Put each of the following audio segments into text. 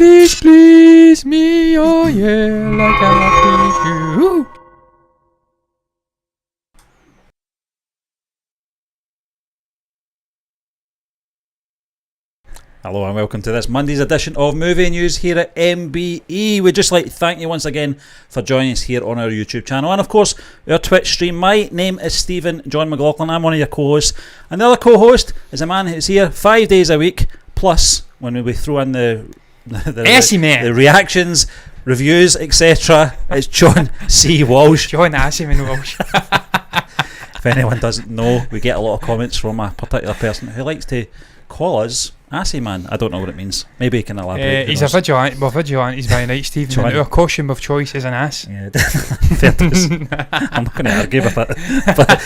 Please please me, oh yeah, like I please you. Hello and welcome to this Monday's edition of Movie News here at MBE. We'd just like to thank you once again for joining us here on our YouTube channel and of course our Twitch stream. My name is Stephen John McLaughlin. I'm one of your co-hosts, and the other co-host is a man who's here 5 days a week, plus when we throw in the reactions, reviews, etc. It's John C. Walsh. John Assieman Walsh. If anyone doesn't know, we get a lot of comments from a particular person who likes to call us Assy Man. I don't know what it means. Maybe he can elaborate. He's a vigilante. Well, vigilante's by night, Stephen. And our costume of choice is an ass. Yeah, I'm not going to argue with it. But,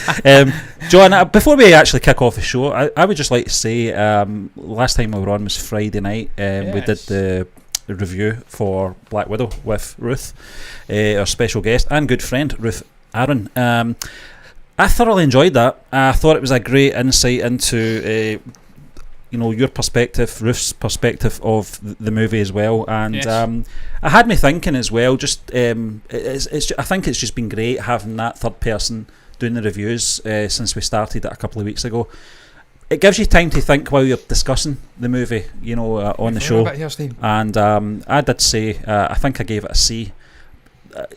John, before we actually kick off the show, I would just like to say last time we were on was Friday night. We did the review for Black Widow with Ruth, our special guest and good friend Ruth Aaron. I thoroughly enjoyed that. I thought it was a great insight into your perspective, Ruth's perspective of the movie as well, and it had me thinking as well. Just I think it's just been great having that third person doing the reviews since we started it a couple of weeks ago. It gives you time to think while you're discussing the movie, on the show. And I did say I think I gave it a C.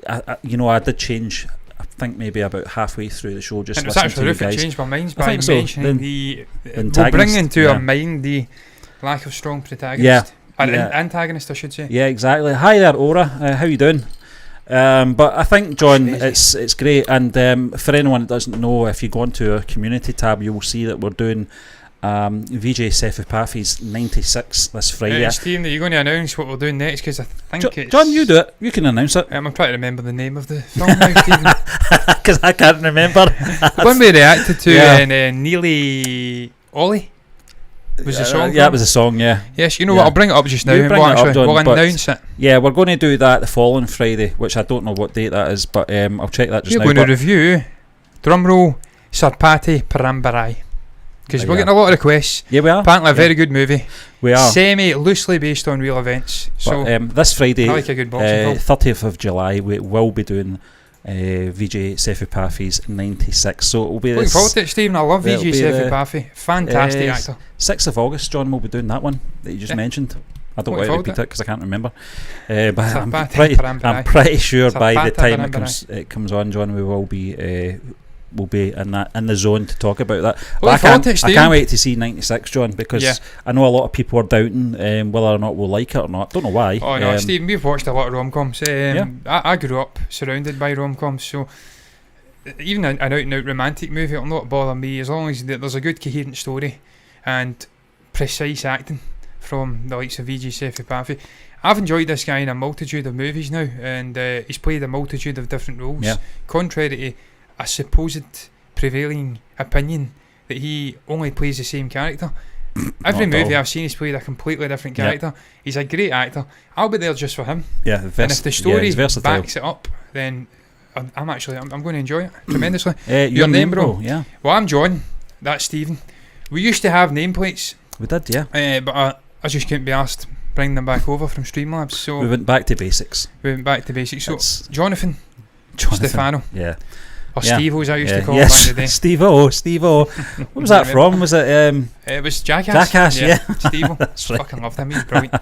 I did change. I think maybe about halfway through the show, just listening to you guys. It changed my mind by mentioning we'll bring into our mind the lack of strong protagonist. Antagonist, I should say. Yeah, exactly. Hi there, Aura. How you doing? But I think, John, it's great. And for anyone that doesn't know, if you go onto our community tab, you will see that we're doing Vijay Thalapathy's 96 this Friday. Stephen, are you going to announce what we're doing next? Because I think it's... John, you do it. You can announce it. I'm trying to remember the name of the film now, Stephen. Because I can't remember. One we reacted to and Nearly Ollie was the song. Yeah, it was a song, yeah. Yes, what, I'll bring it up just now. We'll announce it. Yeah, we're going to do that the following Friday, which I don't know what date that is, but I'll check that just now. You're going to review, drumroll, Thalapathy Paranormal. Because we're getting a lot of requests. Yeah, we are. Apparently a very good movie. We are. Loosely based on real events. So this Friday, I like a good boxing film. 30th of July, we will be doing Vijay Thalapathy's 96. So it will be looking forward to it, Stephen. I love Vijay Thalapathy. Fantastic actor. 6th of August, John will be doing that one that you just mentioned. I don't want to repeat it because I can't remember. But I'm pretty sure by the time it comes on, John, we will be... We'll be in the zone to talk about that. But I can't wait to see 96, John, because I know a lot of people are doubting whether or not we'll like it or not. Don't know why. Oh no, Stephen, we've watched a lot of rom-coms. I grew up surrounded by rom-coms, so even an out-and-out romantic movie will not bother me as long as there's a good coherent story and precise acting from the likes of Vijay Thalapathy. I've enjoyed this guy in a multitude of movies now, and he's played a multitude of different roles, contrary to a supposed prevailing opinion that he only plays the same character. Every movie I've seen, he's played a completely different character. He's a great actor. I'll be there just for him. And if the story backs it up, then I'm going to enjoy it tremendously. Your name, bro? Yeah. Well, I'm John. That's Stephen. We used to have nameplates. We did, yeah. But I just couldn't be asked bring them back over from Streamlabs. So we went back to basics. So Jonathan. Stefano. Yeah. Or Steve-O, as I used to call him back in the day. Steve-O. What was that from? Was it... it was Jackass. Yeah. Steve-O. That's right. Fucking loved him. He was brilliant.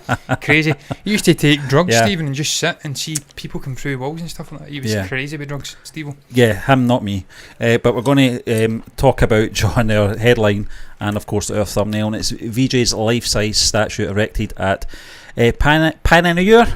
Crazy. He used to take drugs, Stephen, and just sit and see people come through walls and stuff like that. He was crazy with drugs, Steve-O. Yeah, him, not me. But we're going to talk about, John, our headline and, of course, our thumbnail. And it's Vijay's life-size statue erected at... Panayur,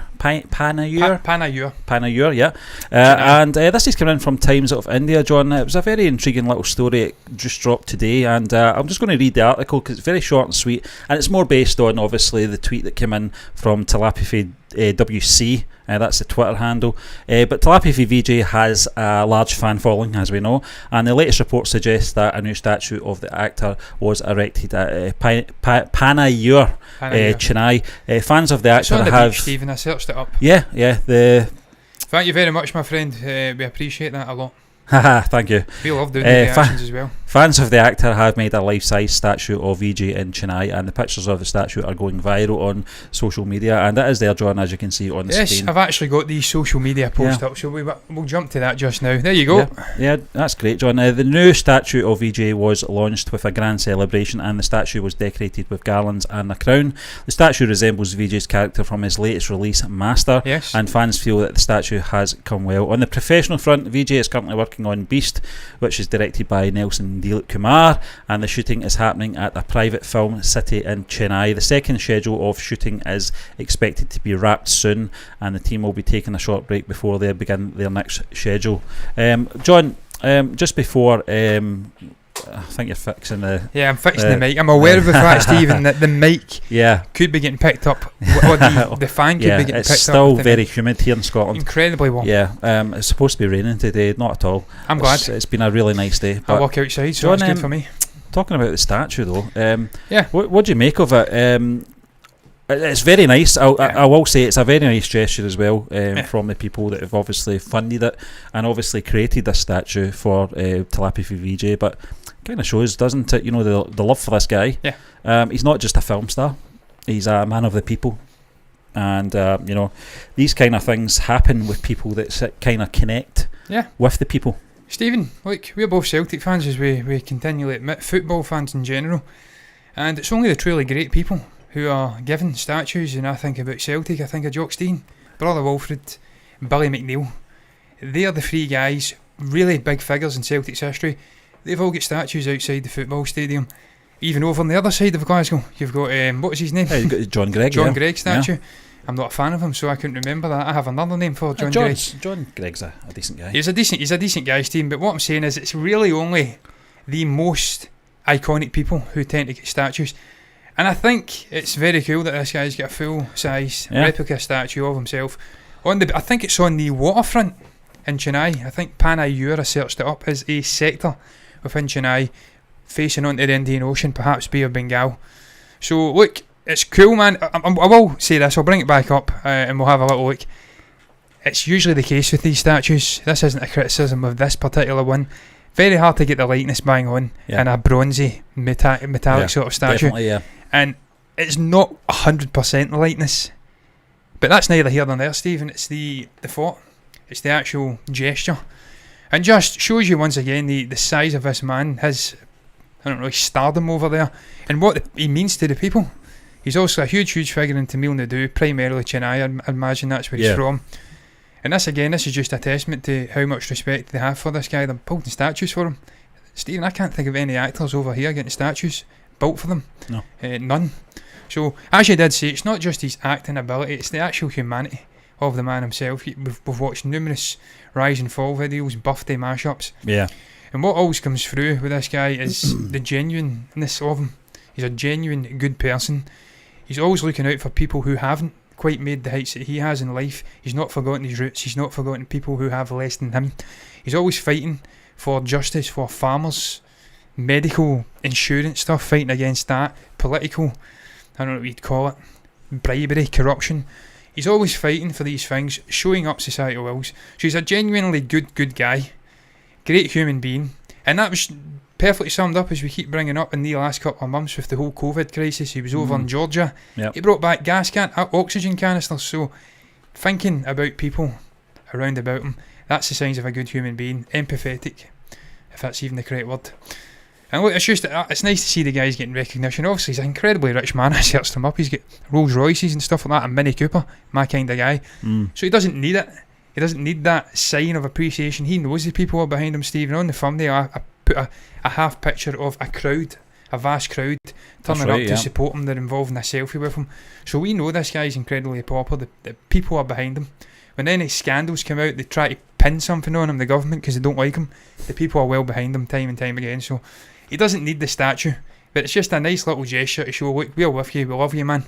yeah. And this is coming in from Times of India, John. It was a very intriguing little story. It just dropped today, and I'm just going to read the article because it's very short and sweet, and it's more based on, obviously, the tweet that came in from Thalapathy WC. That's the Twitter handle. But Thalapathy Vijay has a large fan following, as we know, and the latest report suggests that a new statue of the actor was erected at Panayur, Chennai. Fans of the actor it's on the have... beach, Stephen, I searched it up. Yeah. Thank you very much, my friend. We appreciate that a lot. Haha, thank you. We love doing the reactions as well. Fans of the actor have made a life-size statue of Vijay in Chennai, and the pictures of the statue are going viral on social media, and that is there, John, as you can see on the screen. Yes, I've actually got these social media posts up, so we'll jump to that just now. There you go. Yeah, that's great, John. The new statue of Vijay was launched with a grand celebration, and the statue was decorated with garlands and a crown. The statue resembles Vijay's character from his latest release, Master, and fans feel that the statue has come well. On the professional front, Vijay is currently working on Beast, which is directed by Nelson Dilip Kumar, and the shooting is happening at a private film city in Chennai. The second schedule of shooting is expected to be wrapped soon, and the team will be taking a short break before they begin their next schedule. John, just before I think you're fixing the... Yeah, I'm fixing the mic. I'm aware of the fact, Stephen, that the mic could be getting picked up, or the fan could be getting picked up. It's still very humid here in Scotland. Incredibly warm. Yeah, it's supposed to be raining today, not at all. I'm glad. It's been a really nice day. I walk outside, so that's good for me. Talking about the statue, though, what do you make of it? It's very nice. I will say it's a very nice gesture as well from the people that have obviously funded it and obviously created this statue for Thalapathy Vijay, but kind of shows, doesn't it, the love for this guy. He's not just a film star, he's a man of the people, and these kind of things happen with people that kind of connect with the people. Stephen, look, we're both Celtic fans, as we continually admit, football fans in general, and it's only the truly great people who are given statues. And I think about Celtic, I think of Jock Stein, Brother Wilfred, Billy McNeil. They are the three guys, really big figures in Celtic's history. They've all got statues outside the football stadium. Even over on the other side of Glasgow, you've got, what was his name? You've got John Gregg. John Gregg statue. I'm not a fan of him, so I couldn't remember that. I have another name for John Gregg. John Gregg's a decent guy. He's a decent guy, Steve, but what I'm saying is it's really only the most iconic people who tend to get statues. And I think it's very cool that this guy's got a full-size replica statue of himself. I think it's on the waterfront in Chennai. I think Panayur, I searched it up, is a sector within Chennai facing onto the Indian Ocean, perhaps Bay of Bengal. So look, it's cool, man. I will say this, I'll bring it back up and we'll have a little look. It's usually the case with these statues. This isn't a criticism of this particular one. Very hard to get the likeness bang on in a bronzy metallic sort of statue. Definitely, and it's not 100% the likeness, but that's neither here nor there, Stephen. It's the thought, it's the actual gesture, and just shows you once again the size of this man, his stardom over there, and what he means to the people. He's also a huge figure in Tamil Nadu, primarily Chennai. I imagine that's where he's from. And this is just a testament to how much respect they have for this guy. They're building statues for him. Stephen, I can't think of any actors over here getting statues built for them. No. None. So, as you did say, it's not just his acting ability, it's the actual humanity of the man himself. We've watched numerous rise and fall videos, birthday mashups. Yeah. And what always comes through with this guy is the genuineness of him. He's a genuine good person. He's always looking out for people who haven't quite made the heights that he has in life. He's not forgotten his roots. He's not forgotten people who have less than him. He's always fighting for justice for farmers, medical insurance stuff, fighting against that, political, I don't know what you'd call it, bribery, corruption. He's always fighting for these things, showing up societal wills. So he's a genuinely good guy, great human being, and that was perfectly summed up as we keep bringing up in the last couple of months with the whole COVID crisis. He was over in Georgia. He brought back oxygen canisters. So thinking about people around about him, that's the signs of a good human being. Empathetic, if that's even the correct word. And look, it's nice to see the guys getting recognition. Obviously, he's an incredibly rich man. I searched him up. He's got Rolls Royces and stuff like that, and Mini Cooper, my kind of guy. So he doesn't need it. He doesn't need that sign of appreciation. He knows the people are behind him, Stephen. On the thumbnail, I put a half picture of a crowd, a vast crowd, turning up to support him. They're involved in a selfie with him. So we know this guy's incredibly popular. The people are behind him. When any scandals come out, they try to pin something on him, the government, because they don't like him. The people are well behind him time and time again. So he doesn't need the statue, but it's just a nice little gesture to show, look, we're with you, we love you, man.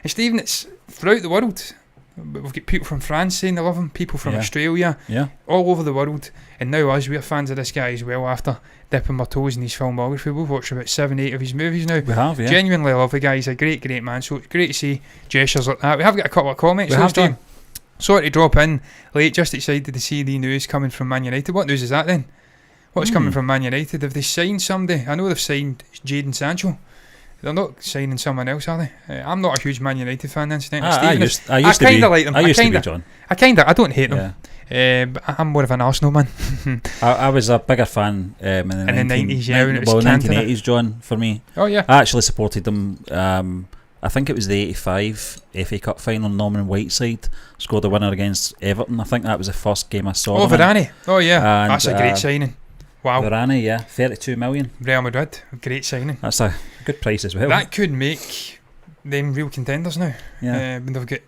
And Stephen, it's throughout the world. We've got people from France saying they love him, people from Australia, all over the world, and now us, we're fans of this guy as well. After dipping our toes in his filmography, we've watched about 7-8 of his movies now. We have, Genuinely love the guy. He's a great man, so it's great to see gestures like that. We have got a couple of comments. Sorry to drop in late, just excited to see the news coming from Man United. What news is that then? What's coming from Man United? Have they signed somebody? I know they've signed Jadon Sancho. They're not signing someone else, are they? I'm not a huge Man United fan, incidentally. I used to be, like them. I used to be, John. I don't hate them. But I'm more of an Arsenal man. I was a bigger fan in the 90s, yeah. 1980s, John, for me. Oh, yeah. I actually supported them. I think it was the 85 FA Cup final. Norman Whiteside scored the winner against Everton. I think that was the first game I saw. Oh, Varane. Oh, yeah. And, that's a great signing. Wow. Varane, yeah. 32 million. Real Madrid. Great signing. That's a good price as well. That could make them real contenders now. Yeah. When they've got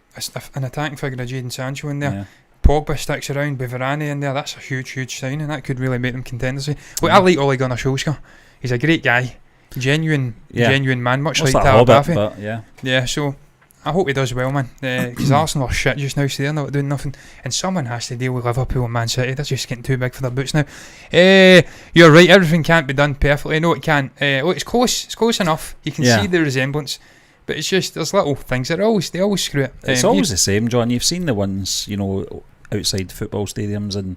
an attacking figure of Jadon Sancho in there. Yeah. Pogba sticks around with Varane in there. That's a huge signing. That could really make them contenders. Look, I like Ole Gunnar Solskjaer. He's a great guy. Genuine man, much like Thalapathy. Yeah, so I hope he does well, man. Because Arsenal are shit just now, so they're not doing nothing. And someone has to deal with Liverpool and Man City. They're just getting too big for their boots now. You're right, everything can't be done perfectly. No, it can't. Look, it's close. It's close enough. You can see the resemblance. But it's just, there's little things that they always screw it. It's always the same, John. You've seen the ones, outside football stadiums, and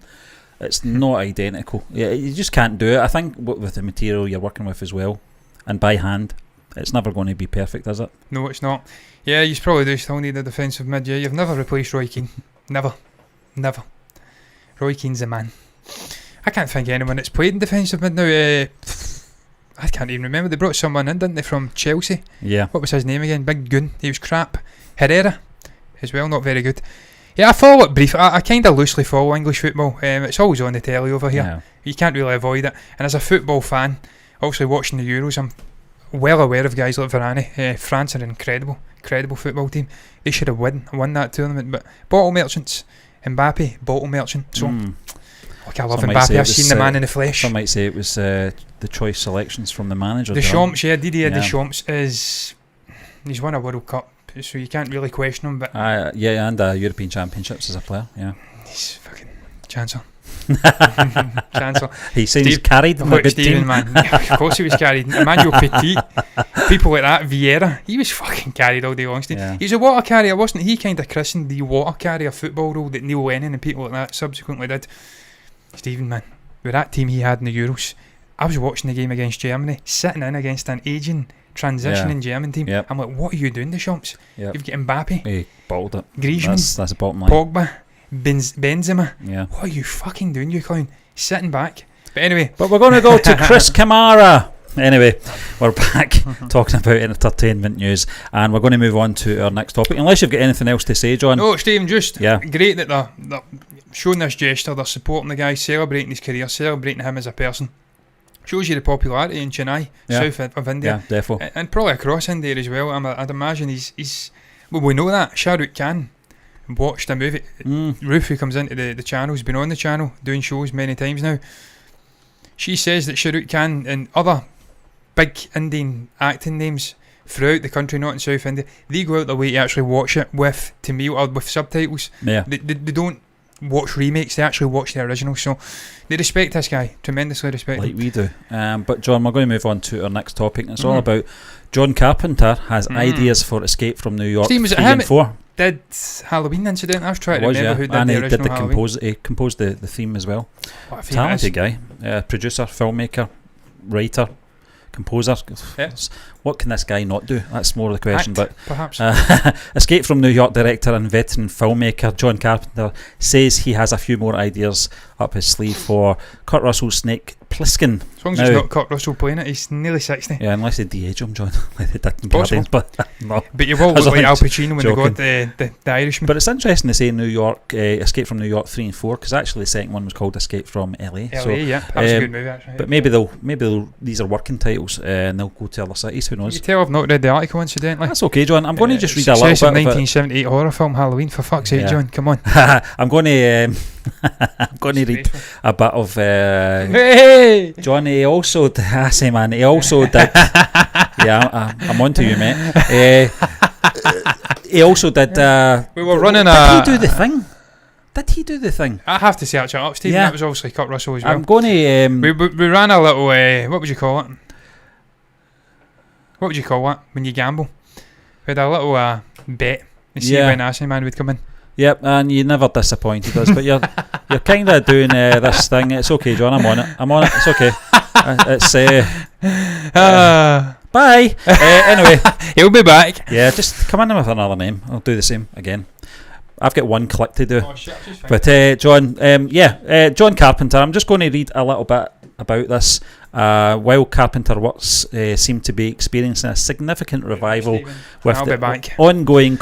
it's not identical. Yeah, you just can't do it. I think with the material you're working with as well, and by hand, it's never going to be perfect, is it? No, it's not. Yeah, you probably do still need a defensive mid. Yeah, you've never replaced Roy Keane. Never. Roy Keane's the man. I can't think of anyone that's played in defensive mid now. I can't even remember. They brought someone in, didn't they, from Chelsea? Yeah. What was his name again? Big Gun. He was crap. Herrera as well, not very good. Yeah, I follow it brief. I kind of loosely follow English football. It's always on the telly over here. Yeah. You can't really avoid it. And as a football fan, obviously watching the Euros, I'm well aware of guys like Varane. France are an incredible football team. They should have won that tournament. But bottle merchants, Mbappe, bottle merchant. So, look, I love Mbappe. I've seen the man in the flesh. Some might say it was the choice selections from the manager. Deschamps, Didier Deschamps he's won a World Cup, so you can't really question him. But and European Championships as a player. Yeah, he's fucking Chancellor. Chancellor. He seems carried. Look, Stephen, man. Of course he was carried. Emmanuel Petit, people like that. Vieira, he was fucking carried all day long. Yeah. He's a water carrier, wasn't he? Kind of christened the water carrier football role that Neil Lennon and people like that subsequently did. Stephen, man, with that team he had in the Euros, I was watching the game against Germany, sitting in against an aging, transitioning German team. Yep. I'm like, what are you doing, Deschamps? Yep. You've got Mbappe. He bottled it. Griezmann. That's the bottom line. Pogba. Benzema. Yeah. What are you fucking doing, you clown? Sitting back. But anyway. But we're going to go to Chris Kamara. Anyway, we're back talking about entertainment news, and we're going to move on to our next topic. Unless you've got anything else to say, John. No, Stephen, just great that they're showing this gesture. They're supporting the guy, celebrating his career, celebrating him as a person. Shows you the popularity in Chennai, south of India. Yeah, definitely. And probably across India as well. I'd imagine he's well, we know that. Shah Rukh Khan watched a movie. Ruth, who comes into the channel, has been on the channel doing shows many times now. She says that Shah Rukh Khan and other big Indian acting names throughout the country, not in South India, they go out their way to actually watch it with Tamil or with subtitles. Yeah. They don't watch remakes, they actually watch the original. So they respect this guy, tremendously respect like him. we do. But John, we're going to move on to our next topic, and it's all about John Carpenter has ideas for Escape from New York. Steve, was 3 it and 4. Did Halloween Incident? I was trying to remember who did and the original Halloween. He composed the theme as well. What a talented guy, producer, filmmaker, writer, composer. Yes. What can this guy not do? That's more the question. But perhaps Escape from New York director and veteran filmmaker John Carpenter says he has a few more ideas up his sleeve for Kurt Russell's Snake Plissken. As long as it's not Kurt Russell playing it, he's nearly 60. Yeah, unless they de-age him, John, like they did in Guardians. But no. But you will look like Al Pacino when joking. They got the Irishman. But it's interesting to say New York, Escape from New York 3 and 4, because actually the second one was called Escape from LA. LA, so, yeah, that was a good movie actually. But maybe these are working titles, and they'll go to other cities. Who knows? You can tell I've not read the article, incidentally. That's okay, John. I'm going to just read a little bit. Success of 1978 horror film Halloween, for fuck's sake, John. Come on. I'm going to read a bit of John. He also I say, man, he also did. Yeah, I'm on to you, mate. He also did. We were running Did he do the thing? Did he do the thing? I have to search it up, Stephen. Yeah. That was obviously Kurt Russell as well. I'm going to. We ran a little. What would you call it? What would you call it when you gamble? We had a little bet and see when Ashley Man would come in. Yep, and you never disappointed us, but you're kind of doing this thing. It's okay, John. I'm on it. It's okay. Bye. Anyway, he'll be back. Yeah, just come in with another name. I'll do the same again. I've got one click to do. Oh, shit, but John, John Carpenter. I'm just going to read a little bit about this. While Carpenter works seem to be experiencing a significant revival with the ongoing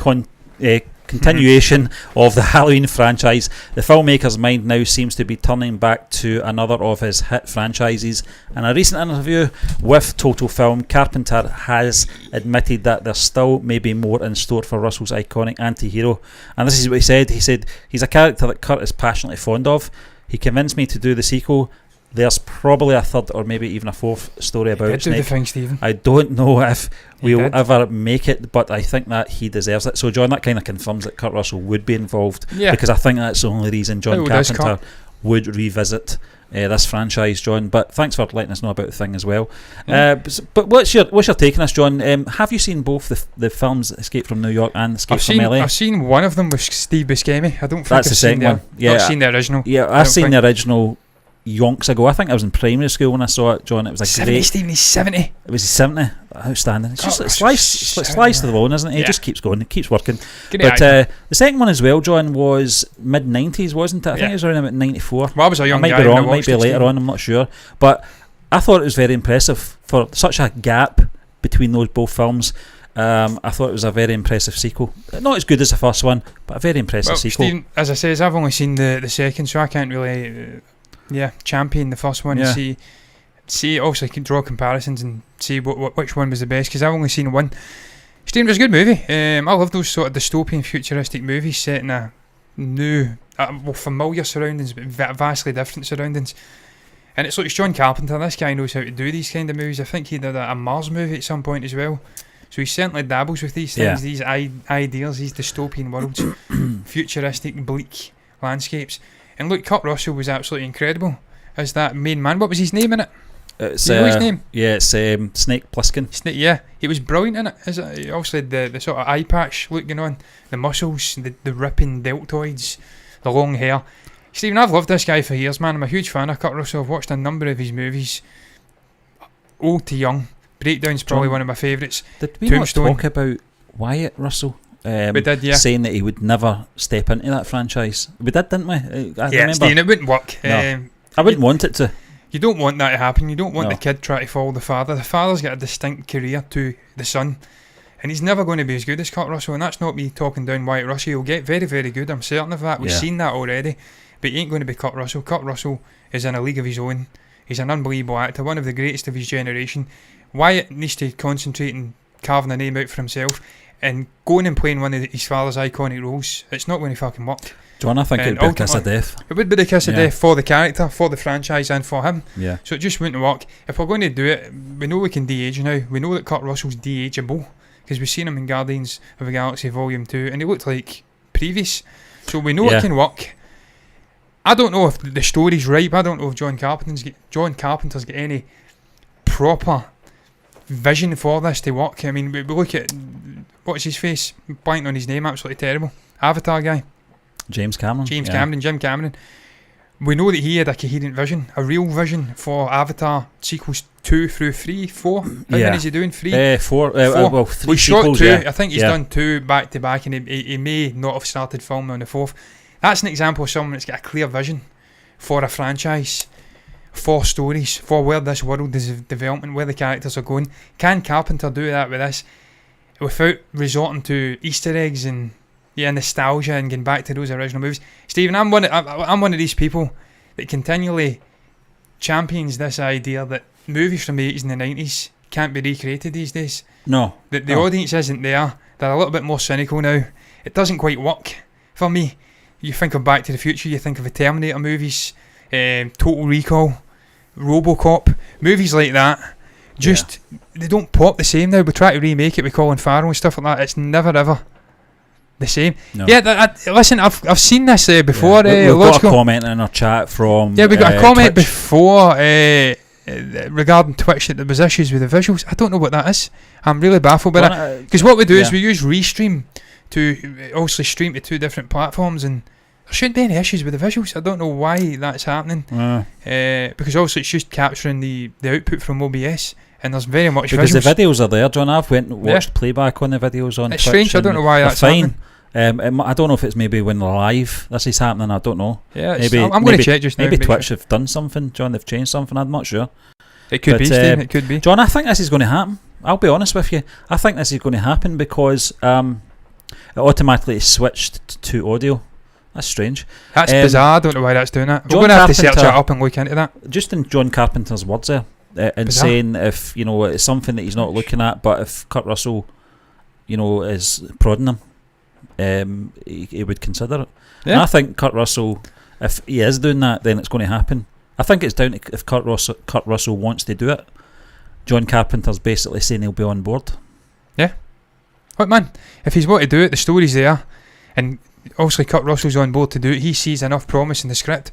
continuation of the Halloween franchise, the filmmaker's mind now seems to be turning back to another of his hit franchises. In a recent interview with Total Film, Carpenter has admitted that there still may be more in store for Russell's iconic anti-hero, and this is what he said. He said, "He's a character that Kurt is passionately fond of. He convinced me to do the sequel. There's probably a third or maybe even a fourth story about Snake. I don't know if we'll ever make it, but I think that he deserves it." So John, that kind of confirms that Kurt Russell would be involved, because I think that's the only reason John Carpenter would revisit this franchise, John. But thanks for letting us know about the thing as well. But what's your take on this, John? Have you seen both the films, Escape from New York and Escape from LA? I've seen one of them with Steve Buscemi. I don't think that's the second one. Yeah, I've seen the original. Yeah, I've seen the original yonks ago. I think I was in primary school when I saw it, John. It was 70, Stephen, he's 70. It was 70. Outstanding. It's just slice to the bone, isn't it? He just keeps going, it keeps working. But the second one as well, John, was mid-90s, wasn't it? I think it was around about 94. Well, I was a young guy. I might be wrong, it might be later on, I'm not sure. But I thought it was very impressive for such a gap between those both films. I thought it was a very impressive sequel. Not as good as the first one, but a very impressive sequel. Stephen, as I say, I've only seen the second, so I can't really champion the first one and see also can draw comparisons and see which one was the best, because I've only seen one. Stephen, it was a good movie. I love those sort of dystopian futuristic movies set in a new familiar surroundings but vastly different surroundings, and it's like John Carpenter. This guy knows how to do these kind of movies. I think he did a Mars movie at some point as well, so he certainly dabbles with these things, these ideas, these dystopian worlds, futuristic bleak landscapes. And look, Kurt Russell was absolutely incredible as that main man. What was his name in it? It's, you know his name? Yeah, it's Snake Plissken. He was brilliant in it. Obviously, the sort of eye patch look going on, the muscles, the ripping deltoids, the long hair. Stephen, I've loved this guy for years, man. I'm a huge fan of Kurt Russell. I've watched a number of his movies, old to young. Breakdown's probably one of my favourites. Did we not talk about Wyatt Russell? We did, saying that he would never step into that franchise. We did, didn't we? I remember. Stephen, it wouldn't work. No. I wouldn't want it to. You don't want that to happen. You don't want the kid trying to follow the father. The father's got a distinct career to the son, and he's never going to be as good as Kurt Russell. And that's not me talking down Wyatt Russell. He'll get very, very good. I'm certain of that. We've seen that already. But he ain't going to be Kurt Russell. Kurt Russell is in a league of his own. He's an unbelievable actor, one of the greatest of his generation. Wyatt needs to concentrate on carving a name out for himself and going and playing one of his father's iconic roles. It's not going to fucking work. John, I think it would be a kiss of death. It would be the kiss of death for the character, for the franchise, and for him. Yeah. So it just wouldn't work. If we're going to do it, we know we can de-age now. We know that Kurt Russell's de-ageable because we've seen him in Guardians of the Galaxy Volume 2 and he looked like previous. So we know it can work. I don't know if the story's right. I don't know if John Carpenter's got any proper vision for this to work. I mean, we look at what's his face, blanked on his name, absolutely terrible. Avatar guy, Jim Cameron. We know that he had a coherent vision, a real vision for Avatar sequels 2 through 3, 4. How many is he doing? 3? 4. Well, 3 sequels. Shot 2. I think he's done 2 back to back, and he may not have started filming on the 4th. That's an example of someone that's got a clear vision for a franchise, for stories, for where this world is developing, where the characters are going. Can Carpenter do that with this without resorting to Easter eggs and nostalgia and getting back to those original movies? Stephen, I'm one of these people that continually champions this idea that movies from the 80s and the 90s can't be recreated these days. No. The audience isn't there. They're a little bit more cynical now. It doesn't quite work for me. You think of Back to the Future, you think of the Terminator movies, Total Recall, RoboCop, movies like that. They don't pop the same now. We try to remake it with Colin Farrell and stuff like that. It's never ever the same. No. Listen, I've seen this before. We've got a comment in our chat from. Yeah, we got a comment Twitch before regarding Twitch that there was issues with the visuals. I don't know what that is. I'm really baffled by that, because what we do is we use Restream to obviously stream to 2 different platforms, and there shouldn't be any issues with the visuals. I don't know why that's happening, because obviously it's just capturing the output from OBS, and there's very much because visuals. the videos are there, John. I've went and watched playback on the videos on It's Twitch. strange. I don't know why that's fine. happening. I don't know if it's maybe when live this is happening. I don't know. Yeah, maybe I'm going to check just now. Maybe Twitch have done something, John. They've changed something. I'm not sure. It could be, Steve. It could be. John, I think this is going to happen. I'll be honest with you. I think this is going to happen because it automatically switched to audio. That's strange. That's bizarre. I don't know why that's doing that. We're John going to have to Carpenter, search that up and look into that. Just in John Carpenter's words there, and Bizarre. saying if it's something that he's not looking at, but if Kurt Russell, is prodding him, he would consider it. Yeah. And I think Kurt Russell, if he is doing that, then it's going to happen. I think it's down to if Kurt Russell wants to do it. John Carpenter's basically saying he'll be on board. Yeah. What, man? If he's want to do it, the story's there, and obviously Kurt Russell's on board to do it. He sees enough promise in the script.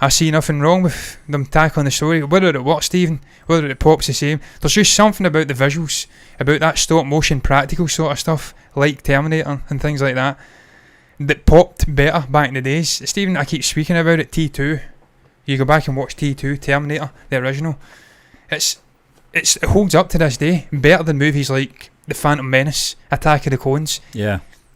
I see nothing wrong with them tackling the story, whether it works, Stephen, whether it pops the same. There's just something about the visuals, about that stop motion practical sort of stuff, like Terminator and things like that popped better back in the days. Stephen, I keep speaking about it. T2, you go back and watch T2, Terminator, the original. It holds up to this day, better than movies like The Phantom Menace, Attack of the Clones,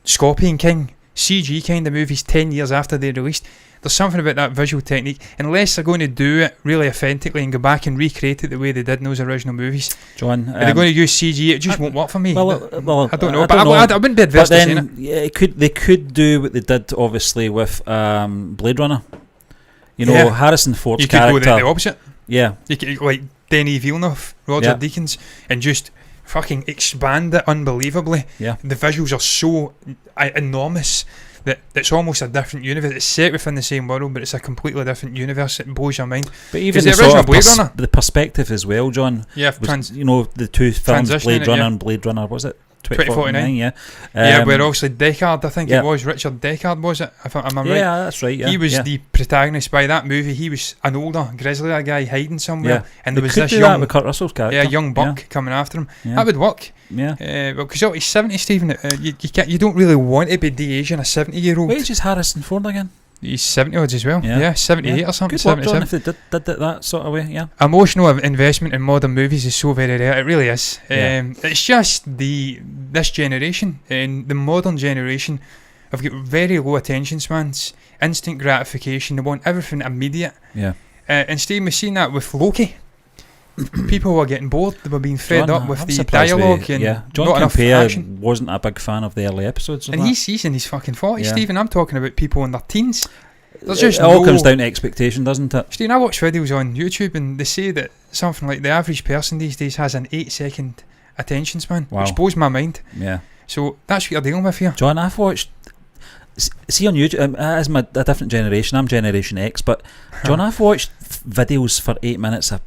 Scorpion King, CG kind of movies 10 years after they released. There's something about that visual technique, unless they're going to do it really authentically and go back and recreate it the way they did in those original movies. John, if they're going to use CG, it just won't work for me. Well, I don't know, I wouldn't be adverse to saying it. They could do what they did, obviously, with Blade Runner. Harrison Ford's character. You could go the opposite. Yeah. You could, like Denis Villeneuve, Roger Deakins, and just fucking expand it unbelievably. Yeah. The visuals are so enormous that it's almost a different universe. It's set within the same world, but it's a completely different universe. It blows your mind. But even the original Blade Runner, the perspective as well, John. Yeah, was, the two films, Blade Runner and Blade Runner, was it? 2049, yeah. Where obviously Deckard, I think it was Richard Deckard, was it? Am I right? Yeah, that's right. Yeah, he was the protagonist by that movie. He was an older, grizzly guy hiding somewhere, and there was this young with Kurt Russell's character. young buck coming after him. Yeah. That would work. Yeah. Because he's 70, Stephen. You don't really want to be de-aging a 70-year-old. What age is Harrison Ford again? He's 70 odds as well. Yeah, 78 or something. Good work, John, if they did it that sort of way. Yeah. Emotional investment in modern movies is so very rare. It really is. It's just this generation and the modern generation have got very low attention spans, instant gratification. They want everything immediate. Yeah. And Steve, we've seen that with Loki. People were getting bored. They were being fed up with the dialogue and John not enough action. Wasn't a big fan of the early episodes. And he's in his fucking 40s, Stephen. I'm talking about people in their teens. It all comes down to expectation, doesn't it? Stephen, I watch videos on YouTube and they say that something like the average person these days has an 8-second attention span, which blows my mind. Yeah. So that's what you're dealing with here. John, I've watched... See on YouTube, as a different generation, I'm Generation X, but John, I've watched videos for 8 minutes of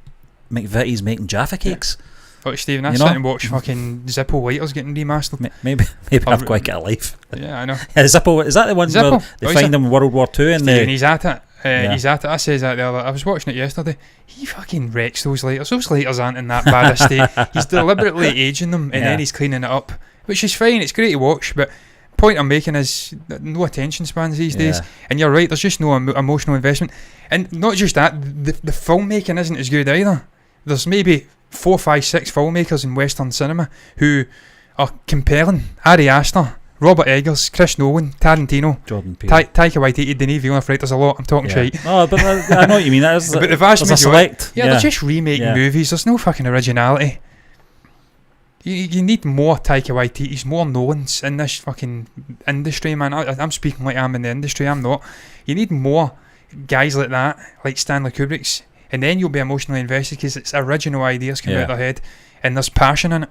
McVitie's making Jaffa cakes. Oh, Stephen, I sit and watch fucking Zippo lighters getting remastered. Maybe I've got to get a life. Yeah, I know. Zippo, is that the one where they find them in World War II? And he's at it. He's at it. I says that the other. I was watching it yesterday. He fucking wrecks those lighters. Those lighters aren't in that bad a state. He's deliberately aging them and then he's cleaning it up, which is fine. It's great to watch, but point I'm making is no attention spans these days. And you're right. There's just no emotional investment, and not just that. The filmmaking isn't as good either. There's maybe 4, 5, 6 filmmakers in Western cinema who are compelling. Ari Aster, Robert Eggers, Chris Nolan, Tarantino, Jordan Peele, Taika Waititi, Denis Villeneuve. Right, there's a lot. I'm talking shite. Oh, but I know what you mean. But the vast majority, select. They're just remaking movies. There's no fucking originality. You need more Taika Waititis, more Nolans in this fucking industry, man. I'm speaking like I'm in the industry. I'm not. You need more guys like that, like Stanley Kubrick's. And then you'll be emotionally invested because it's original ideas coming out of their head and there's passion in it.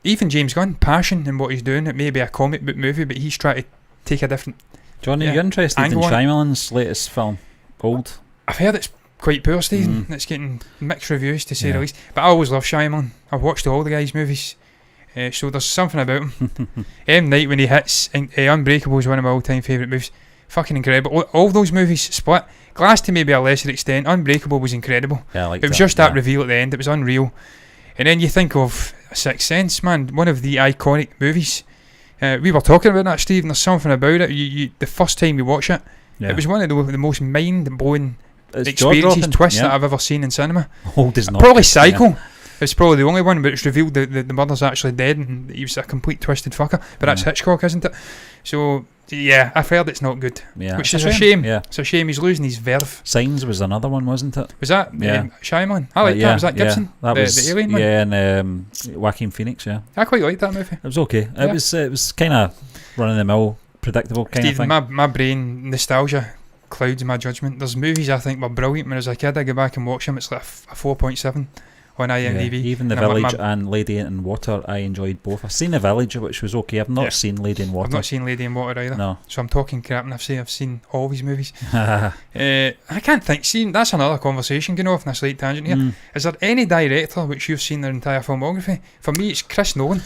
Even James Gunn, passion in what he's doing. It may be a comic book movie, but he's trying to take a different... John, are you interested in Shyamalan's latest film, Old? I've heard it's quite poor, Stephen. It's getting mixed reviews, to say the least. But I always love Shyamalan. I've watched all the guy's movies. So there's something about him. M. Night when he hits, Unbreakable is one of my all-time favourite movies. Fucking incredible. All those movies split. Glass to maybe a lesser extent. Unbreakable was incredible. Yeah, I liked it was just that reveal at the end. It was unreal. And then you think of Sixth Sense, man, one of the iconic movies. We were talking about that, Steve, and there's something about it. You the first time you watch it, it was one of the most mind-blowing experiences, twists that I've ever seen in cinema. Probably Psycho. Yeah. It's probably the only one, but it's revealed that the mother's actually dead and he was a complete twisted fucker. But that's Hitchcock, isn't it? So, yeah, I've heard it's not good. Yeah. Which is a shame. Yeah. It's a shame he's losing his verve. Signs was another one, wasn't it? Was that Shyamalan? I like that. Was that Gibson? That was the alien one? Yeah, and Joaquin Phoenix, yeah. I quite liked that movie. It was okay. It was kind of run-of-the-mill, predictable kind of thing. My brain, nostalgia clouds my judgment. There's movies I think were brilliant when I was a kid. I go back and watch them. It's like a 4.7 on IMDb. Yeah, even The Village and Lady in Water, I enjoyed both. I've seen The Village, which was okay. I've not seen Lady in Water. I've not seen Lady in Water either. No. So I'm talking crap and I've seen all these movies. I can't think. See, that's another conversation going off on a slight tangent here. Is there any director which you've seen their entire filmography? For me, it's Chris Nolan.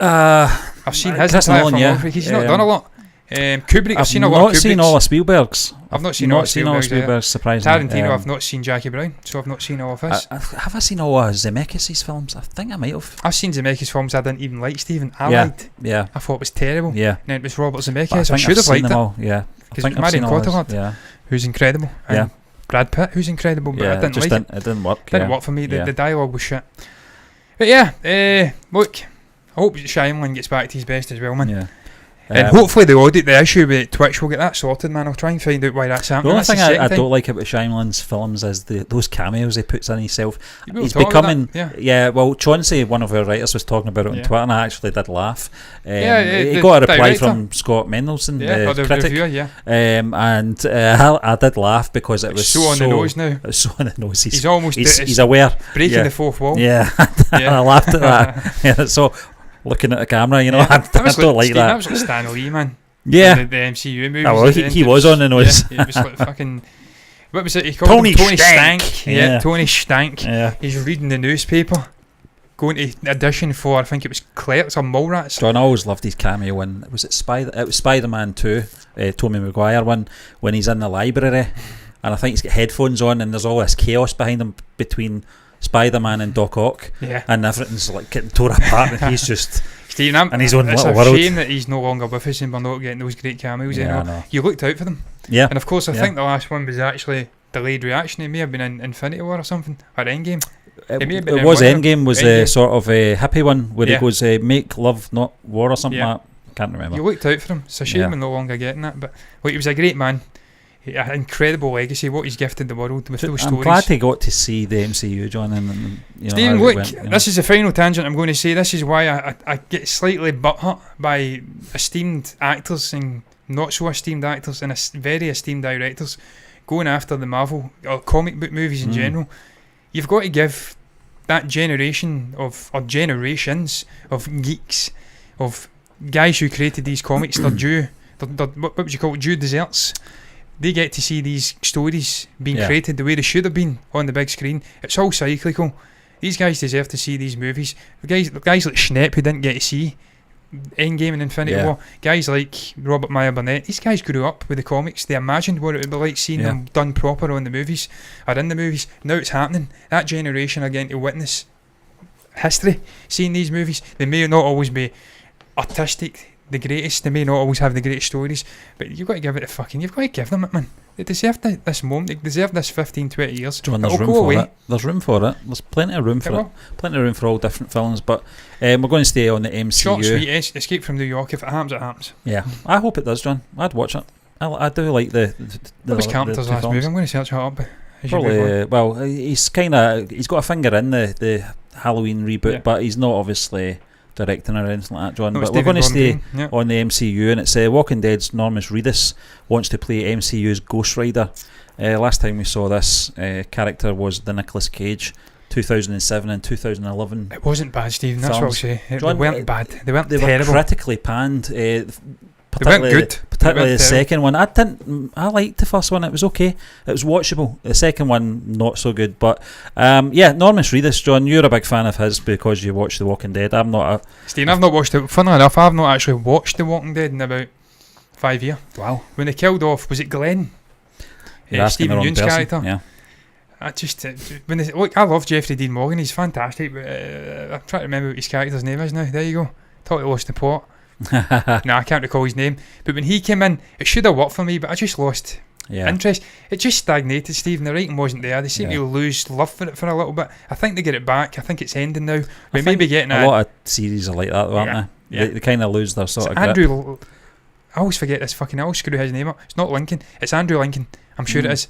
I've seen his entire filmography. He's not done a lot. Kubrick, I've seen a lot of Kubrick's. I've not seen all of Spielberg's. I've not seen all of Spielberg's, surprisingly. Tarantino, I've not seen Jackie Brown, so I've not seen all of his. Have I seen all of Zemeckis' films? I think I might have. I've seen Zemeckis' films I didn't even like, Stephen. I thought it was terrible. Yeah. And it was Robert Zemeckis. I should have liked it. All. Yeah. Because it was Marion Cotillard, who's incredible. And Brad Pitt, who's incredible, but I didn't like it. It didn't work. Didn't work for me. The dialogue was shit. But yeah, look, I hope Shyamalan gets back to his best as well, man. Yeah. And hopefully the issue with Twitch will get that sorted, man. I'll try and find out why that's happening. The only thing I don't like about Shyamalan's films is those cameos he puts in himself. He's becoming... well, Chauncey, one of our writers, was talking about it on Twitter, and I actually did laugh. He got a reply from Scott Mendelsohn, the critic. Reviewer, and I did laugh because it was so on the nose now. It's so on the nose. He's aware. Breaking the fourth wall. Yeah, I laughed at that. So... looking at the camera, you know, I don't like that. That was like Stan Lee, man. Yeah. The MCU movies. Oh, well, he was on the nose. Yeah, it was like fucking... What was it? He called him Tony Stank. Yeah, Tony Stank. Yeah. He's reading the newspaper, going to audition for, I think it was Clerks or Mallrats. John, I always loved his cameo when... It was Spider-Man 2, Tobey Maguire one, when he's in the library, and I think he's got headphones on, and there's all this chaos behind him between... Spider-Man and Doc Ock, and everything's like getting torn apart, and he's just Stephen, in his own little world. It's a shame that he's no longer with us and we're not getting those great cameos anymore. You looked out for them, and of course I think the last one was actually Delayed Reaction. It may have been in Infinity War or something, or Endgame. It was Endgame, was a sort of a happy one where he goes make love not war or something like that. I can't remember. You looked out for him. It's a shame we're no longer getting that, but he was a great man. An incredible legacy, what he's gifted the world with those stories. I'm glad he got to see the MCU, John, and you know, Stephen, look, this is the final tangent I'm going to say. This is why I get slightly butthurt by esteemed actors and not so esteemed actors and very esteemed directors going after the Marvel or comic book movies in general. You've got to give that generation or generations of geeks, of guys who created these comics, their due. What would you call it? Due desserts. They get to see these stories being created the way they should have been on the big screen. It's all cyclical. These guys deserve to see these movies. Guys like Schnepp, who didn't get to see Endgame and Infinity War. Guys like Robert Meyer Burnett. These guys grew up with the comics. They imagined what it would be like seeing them done proper on the movies or in the movies. Now it's happening. That generation are getting to witness history, seeing these movies. They may not always be artistic, the greatest. They may not always have the greatest stories, but you've got to give it you've got to give them it, man. They deserve this moment. They deserve this 15, 20 years. John, there's room for it. There's room for it. There's plenty of room for it. Plenty of room for all different films, but we're going to stay on the MCU. Short, sweet, Escape from New York. If it happens, it happens. Yeah, I hope it does, John. I'd watch it. I do like the what was Carpenter's last movie? I'm going to search it up. Probably, well, he's got a finger in the Halloween reboot, but he's not obviously directing or anything like that, John. But we're going to stay on the MCU, and it's Walking Dead's Norman Reedus wants to play MCU's Ghost Rider. Last time we saw this character was the Nicolas Cage, 2007 and 2011. It wasn't bad, Stephen. That's films. What I'll say. John, they weren't bad. They weren't terrible. They were critically panned. Particularly, they weren't good. Particularly the second one. I liked the first one. It was okay. It was watchable. The second one, not so good. But Norman Reedus, John, you're a big fan of his because you watched The Walking Dead. I'm not. Stephen, I've not watched it. Funnily enough, I've not actually watched The Walking Dead in about 5 years. Wow. When they killed off, was it Glenn? Stephen Yeun's character. Yeah. I love Jeffrey Dean Morgan. He's fantastic. But I'm trying to remember what his character's name is now. There you go. Totally lost the plot. I can't recall his name. But when he came in, it should have worked for me, but I just lost interest. It just stagnated, Stephen. The writing wasn't there. They seem to lose love for it for a little bit. I think they get it back. I think it's ending now. We may be getting a lot of series are like that, aren't they? Yeah. They kind of lose their sort of grip. I always forget this fucking. I always screw his name up. It's not Lincoln. It's Andrew Lincoln. I'm sure it is.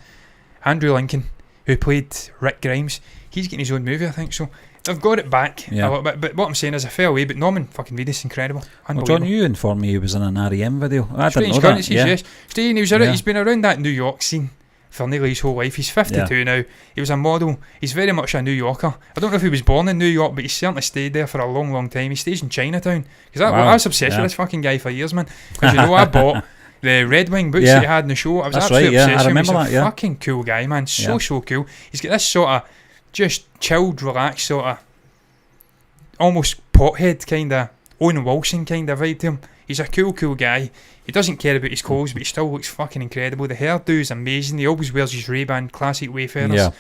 Andrew Lincoln, who played Rick Grimes. He's getting his own movie, I think. So they've got it back a little bit. But what I'm saying is, I fell away. But Norman fucking Reedus, incredible. Well, John, you informed me he was in an REM video. I didn't know that. Yes. Steve, he was around, he's been around that New York scene for nearly his whole life. He's 52 now. He was a model. He's very much a New Yorker. I don't know if he was born in New York, but he certainly stayed there for a long, long time. He stays in Chinatown. Because I was obsessed with this fucking guy for years, man. Because I bought the Red Wing boots that he had in the show. I was absolutely obsessed with him. He's a fucking cool guy, man. So cool. He's got this sort of just chilled, relaxed, sort of almost pothead kind of Owen Wilson kind of vibe to him. He's a cool guy. He doesn't care about his clothes, but he still looks fucking incredible. The hairdo is amazing. He always wears his Ray-Ban classic Wayfarers.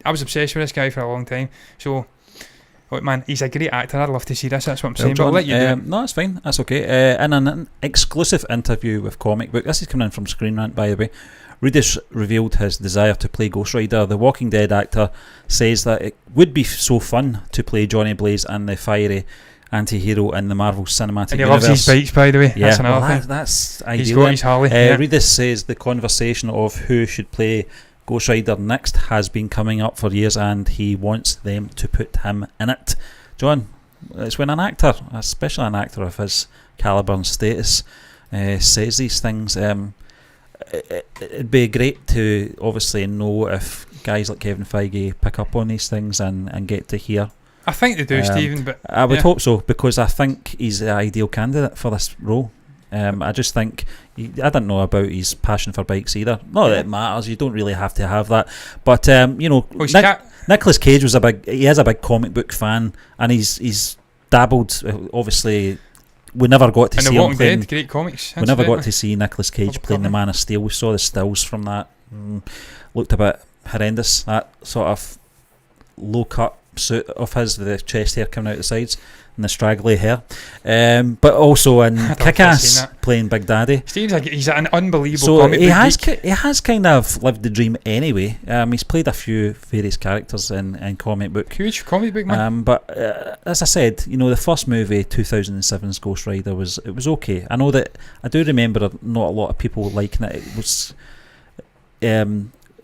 I was obsessed with this guy for a long time. So, look, man, he's a great actor. I'd love to see this. That's what I'm saying. John, but I'll let you do it. No, that's fine. That's okay. In an exclusive interview with Comic Book, this is coming in from Screen Rant, by the way, Reedus revealed his desire to play Ghost Rider. The Walking Dead actor says that it would be so fun to play Johnny Blaze and the fiery anti-hero in the Marvel Cinematic Universe. And he loves his bikes, by the way. Yeah, that's another thing. That's ideal. He's got his Harley. Reedus says the conversation of who should play Ghost Rider next has been coming up for years, and he wants them to put him in it. John, it's when an actor, especially an actor of his calibre and status, says these things. It'd be great to obviously know if guys like Kevin Feige pick up on these things and get to hear. I think they do, Stephen, but I would hope so, because I think he's the ideal candidate for this role. I just think I don't know about his passion for bikes either. Not that it matters. You don't really have to have that. But Nicolas Cage was he is a big comic book fan, and he's dabbled. Obviously, we never got to see him playing. Dead, great comics. We never got to see Nicolas Cage playing the Man of Steel. We saw the stills from that. Looked a bit horrendous. That sort of low cut suit of his with the chest hair coming out the sides and the straggly hair, but also in Kick-Ass playing Big Daddy. He's an unbelievable so comic book he has kind of lived the dream anyway. He's played a few various characters in comic book. Huge comic book man. But as I said, the first movie 2007's Ghost Rider was okay. I know that I do remember not a lot of people liking it. It was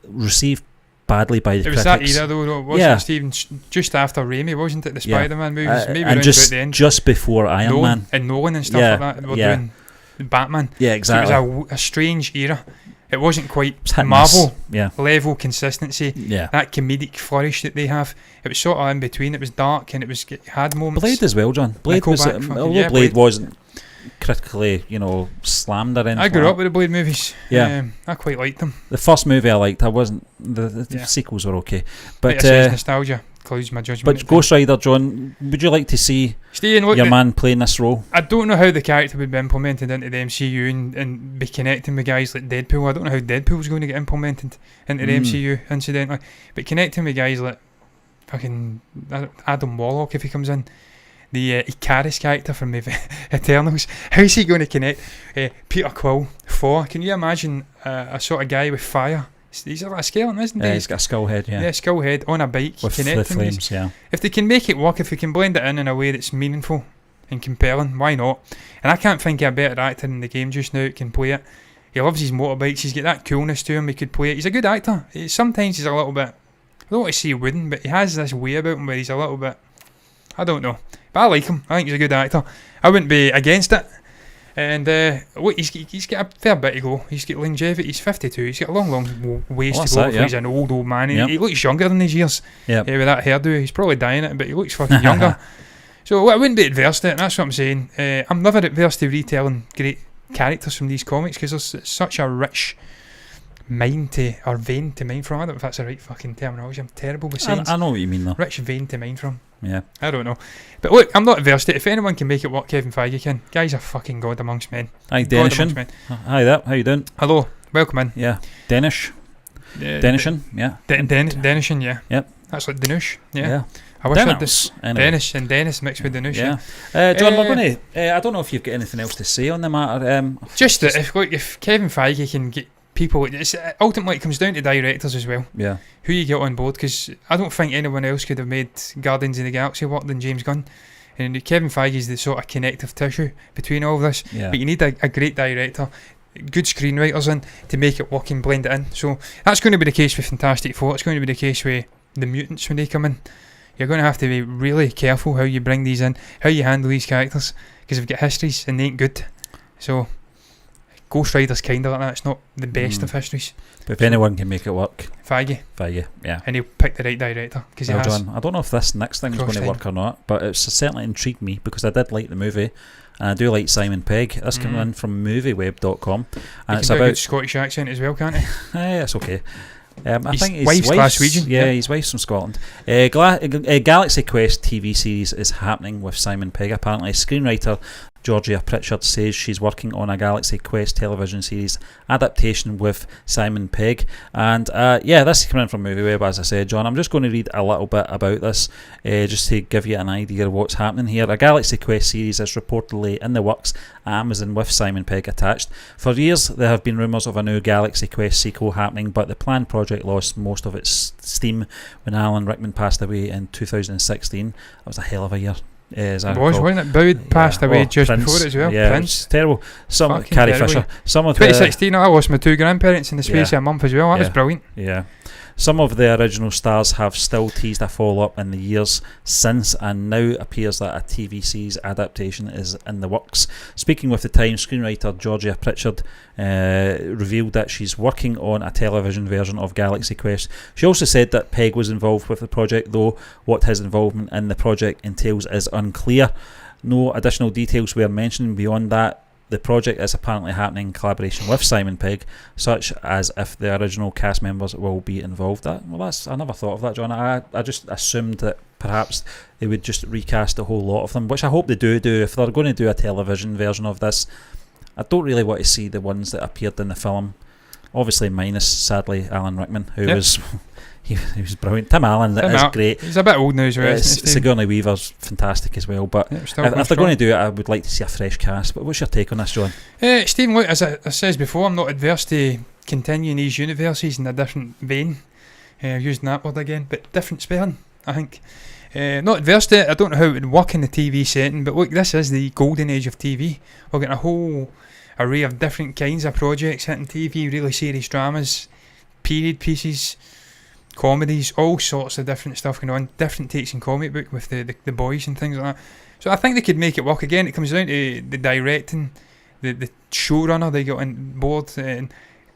received badly by the critics. It was that era though, wasn't it, Stephen? Just after Raimi, wasn't it? The Spider-Man movies, maybe and around about the end. Just before Iron Man and Nolan and stuff like that. They were doing Batman. Yeah, exactly. So it was a strange era. It wasn't quite Marvel level consistency. Yeah, that comedic flourish that they have. It was sort of in between. It was dark and it had moments. Blade as well, John. Blade was, although Blade wasn't critically, slammed or anything. I grew up with the Blade movies. Yeah, I quite liked them. The first movie I liked. I wasn't. The sequels were okay, but nostalgia clouds my judgment. But Ghost Rider, John, would you like to see your man playing this role? I don't know how the character would be implemented into the MCU and be connecting with guys like Deadpool. I don't know how Deadpool's going to get implemented into the MCU, incidentally. But connecting with guys like fucking Adam Warlock, if he comes in, the Icarus character from Eternals, how's he going to connect? Peter Quill, Thor. Can you imagine a sort of guy with fire? He's like a skeleton, isn't he? Yeah, he's got a skull head, Yeah, skull head on a bike. With the flames, If they can make it work, if we can blend it in a way that's meaningful and compelling, why not? And I can't think of a better actor in the game just now that can play it. He loves his motorbikes, he's got that coolness to him, he could play it. He's a good actor. Sometimes he's a little bit, I don't want to say wooden, but he has this way about him where he's a little bit, I don't know. But I like him. I think he's a good actor. I wouldn't be against it. And look, he's got a fair bit to go. He's got longevity. He's 52. He's got a long ways to go before he's an old man. He looks younger than his years. With that hairdo. He's probably dying it, but he looks fucking younger. So I wouldn't be adverse to it, and that's what I'm saying. I'm never adverse to retelling great characters from these comics because there's such a rich vein to mine from. I don't know if that's the right fucking terminology. I'm terrible with science. I know what you mean though. Rich vein to mine from. Yeah. I don't know. But look, I'm not adverse to it. If anyone can make it work, Kevin Feige can. Guy's a fucking god amongst men. Hi, Denishan. Hi there. How you doing? Hello. Welcome in. Yeah. Denishan. Yeah. Denishan, yeah. Yep. That's like Dinush. Yeah. I wish Dennis. I'd this Anyway. Dennis and Dennis mixed with Dinush. John, we're going to. I don't know if you've got anything else to say on the matter. Just that if Kevin Feige can get people, ultimately it comes down to directors as well. Yeah. Who you get on board, because I don't think anyone else could have made Guardians of the Galaxy work than James Gunn. And Kevin Feige is the sort of connective tissue between all of this. Yeah. But you need a great director, good screenwriters in to make it work and blend it in. So that's going to be the case with Fantastic Four. It's going to be the case with the mutants when they come in. You're going to have to be really careful how you bring these in, how you handle these characters, because they've got histories and they ain't good. So Ghost Rider's kind of like that. It's not the best of histories. But if anyone can make it work, Feige, yeah. and he'll pick the right director, because he has. John, I don't know if this next thing's going to work or not, but it's certainly intrigued me because I did like the movie, and I do like Simon Pegg. This coming in from movieweb.com, and it's about a good Scottish accent as well, can't he? It's okay. I think his wife's Glaswegian. Yeah, his wife's from Scotland. Galaxy Quest TV series is happening with Simon Pegg. Apparently, screenwriter Georgia Pritchard says she's working on a Galaxy Quest television series adaptation with Simon Pegg. And this is coming in from MovieWeb, as I said, John. I'm just going to read a little bit about this, just to give you an idea of what's happening here. A Galaxy Quest series is reportedly in the works at Amazon with Simon Pegg attached. For years, there have been rumours of a new Galaxy Quest sequel happening, but the planned project lost most of its steam when Alan Rickman passed away in 2016. That was a hell of a year. Wasn't it? Bowed passed away just Prince, before it as well. Yeah, Prince. It's terrible. Carrie terrible. Fisher. Some of 2016, I lost my two grandparents in the space of a month as well. That was brilliant. Yeah. Some of the original stars have still teased a follow-up in the years since, and now appears that a TV series adaptation is in the works. Speaking with the Times, screenwriter Georgia Pritchard revealed that she's working on a television version of Galaxy Quest. She also said that Pegg was involved with the project, though what his involvement in the project entails is unclear. No additional details were mentioned beyond that. The project is apparently happening in collaboration with Simon Pegg, such as if the original cast members will be involved. I never thought of that, John. I just assumed that perhaps they would just recast a whole lot of them, which I hope they do. If they're going to do a television version of this, I don't really want to see the ones that appeared in the film. Obviously, minus, sadly, Alan Rickman, who was... He was brilliant. Tim Allen is great. He's a bit old now as well. Sigourney Weaver's fantastic as well. But if they're going to do it, I would like to see a fresh cast. But what's your take on this, John? Stephen, look, as I said before, I'm not adverse to continuing these universes in a different vein. Using that word again, but different spelling, I think. Not adverse to it. I don't know how it would work in the TV setting, but look, this is the golden age of TV. We're getting a whole array of different kinds of projects hitting TV, really serious dramas, period pieces, comedies, all sorts of different stuff going on, different takes in comic book with the boys and things like that. So I think they could make it work. Again, it comes down to the directing, the showrunner they got on board, and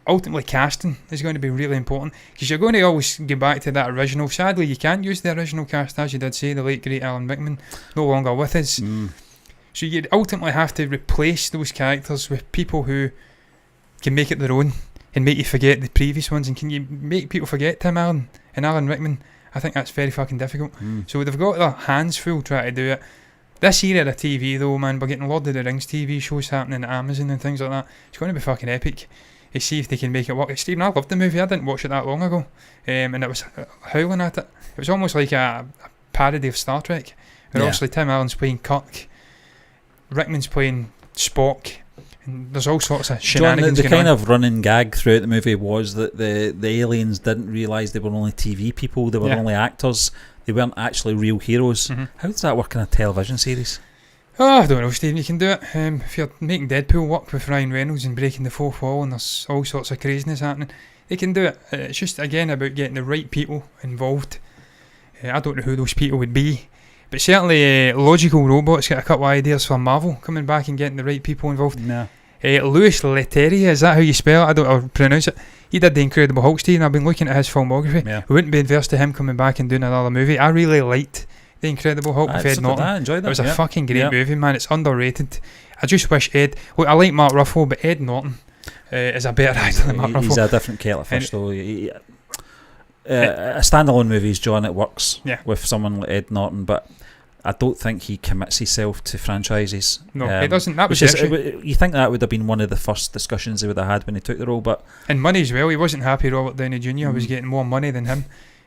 ultimately casting is going to be really important, because you're going to always get back to that original. Sadly, you can't use the original cast, as you did say, the late great Alan Rickman, no longer with us. So you'd ultimately have to replace those characters with people who can make it their own and make you forget the previous ones. And can you make people forget Tim Allen and Alan Rickman? I think that's very fucking difficult. So they've got their hands full trying to do it. This era of TV though, man, we're getting Lord of the Rings TV shows happening at Amazon and things like that. It's going to be fucking epic to see if they can make it work. Stephen, I loved the movie. I didn't watch it that long ago, and it was howling at it. It was almost like a parody of Star Trek, where obviously Tim Allen's playing Kirk, Rickman's playing Spock, and there's all sorts of shenanigans. John, the kind of running gag throughout the movie was that the aliens didn't realise they were only TV people, they were only actors, they weren't actually real heroes. How does that work in a television series? Oh, I don't know, Stephen, you can do it. If you're making Deadpool work with Ryan Reynolds and breaking the fourth wall and there's all sorts of craziness happening, they can do it. It's just, again, about getting the right people involved. I don't know who those people would be, but certainly Logical Robot's got a couple of ideas for Marvel, coming back and getting the right people involved. Louis Leterrier, is that how you spell it? I don't know how to pronounce it. He did The Incredible Hulk, Steve, and I've been looking at his filmography. We wouldn't be adverse to him coming back and doing another movie. I really liked The Incredible Hulk with Ed Norton. I enjoyed that. It was a fucking great movie, man. It's underrated. I just wish Ed... Look, I like Mark Ruffalo, but Ed Norton is a better actor than Mark Ruffalo. He's a different kettle of fish, though. A standalone movies, John, it works with someone like Ed Norton, but I don't think he commits himself to franchises. No, he doesn't. That was you think that would have been one of the first discussions they would have had when he took the role, but... And money as well. He wasn't happy Robert Downey Jr. was getting more money than him.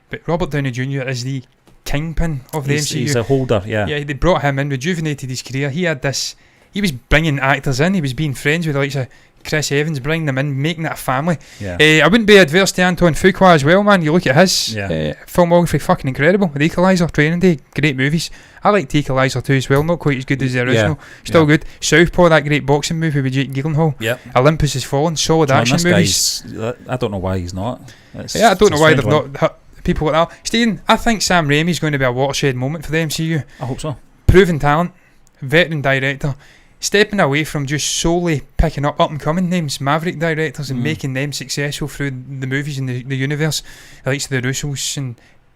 but Robert Downey Jr. is the kingpin of the MCU. He's a holder, yeah. Yeah, they brought him in, rejuvenated his career. He was bringing actors in. He was being friends with the likes of Chris Evans, bringing them in, making it a family. Yeah. I wouldn't be adverse to Antoine Fuqua as well, man. You look at his filmography, fucking incredible. The Equalizer, Training Day, great movies. I liked The Equalizer too as well, not quite as good as the original. Still good. Southpaw, that great boxing movie with Jake Gyllenhaal. Yep. Olympus Has Fallen, solid action movies. I don't know why he's not. I don't know why they've not people like that. Stephen, I think Sam Raimi's going to be a watershed moment for the MCU. I hope so. Proven talent, veteran director, stepping away from just solely picking up and coming names, maverick directors, and making them successful through the movies and the universe, the likes of the Russos and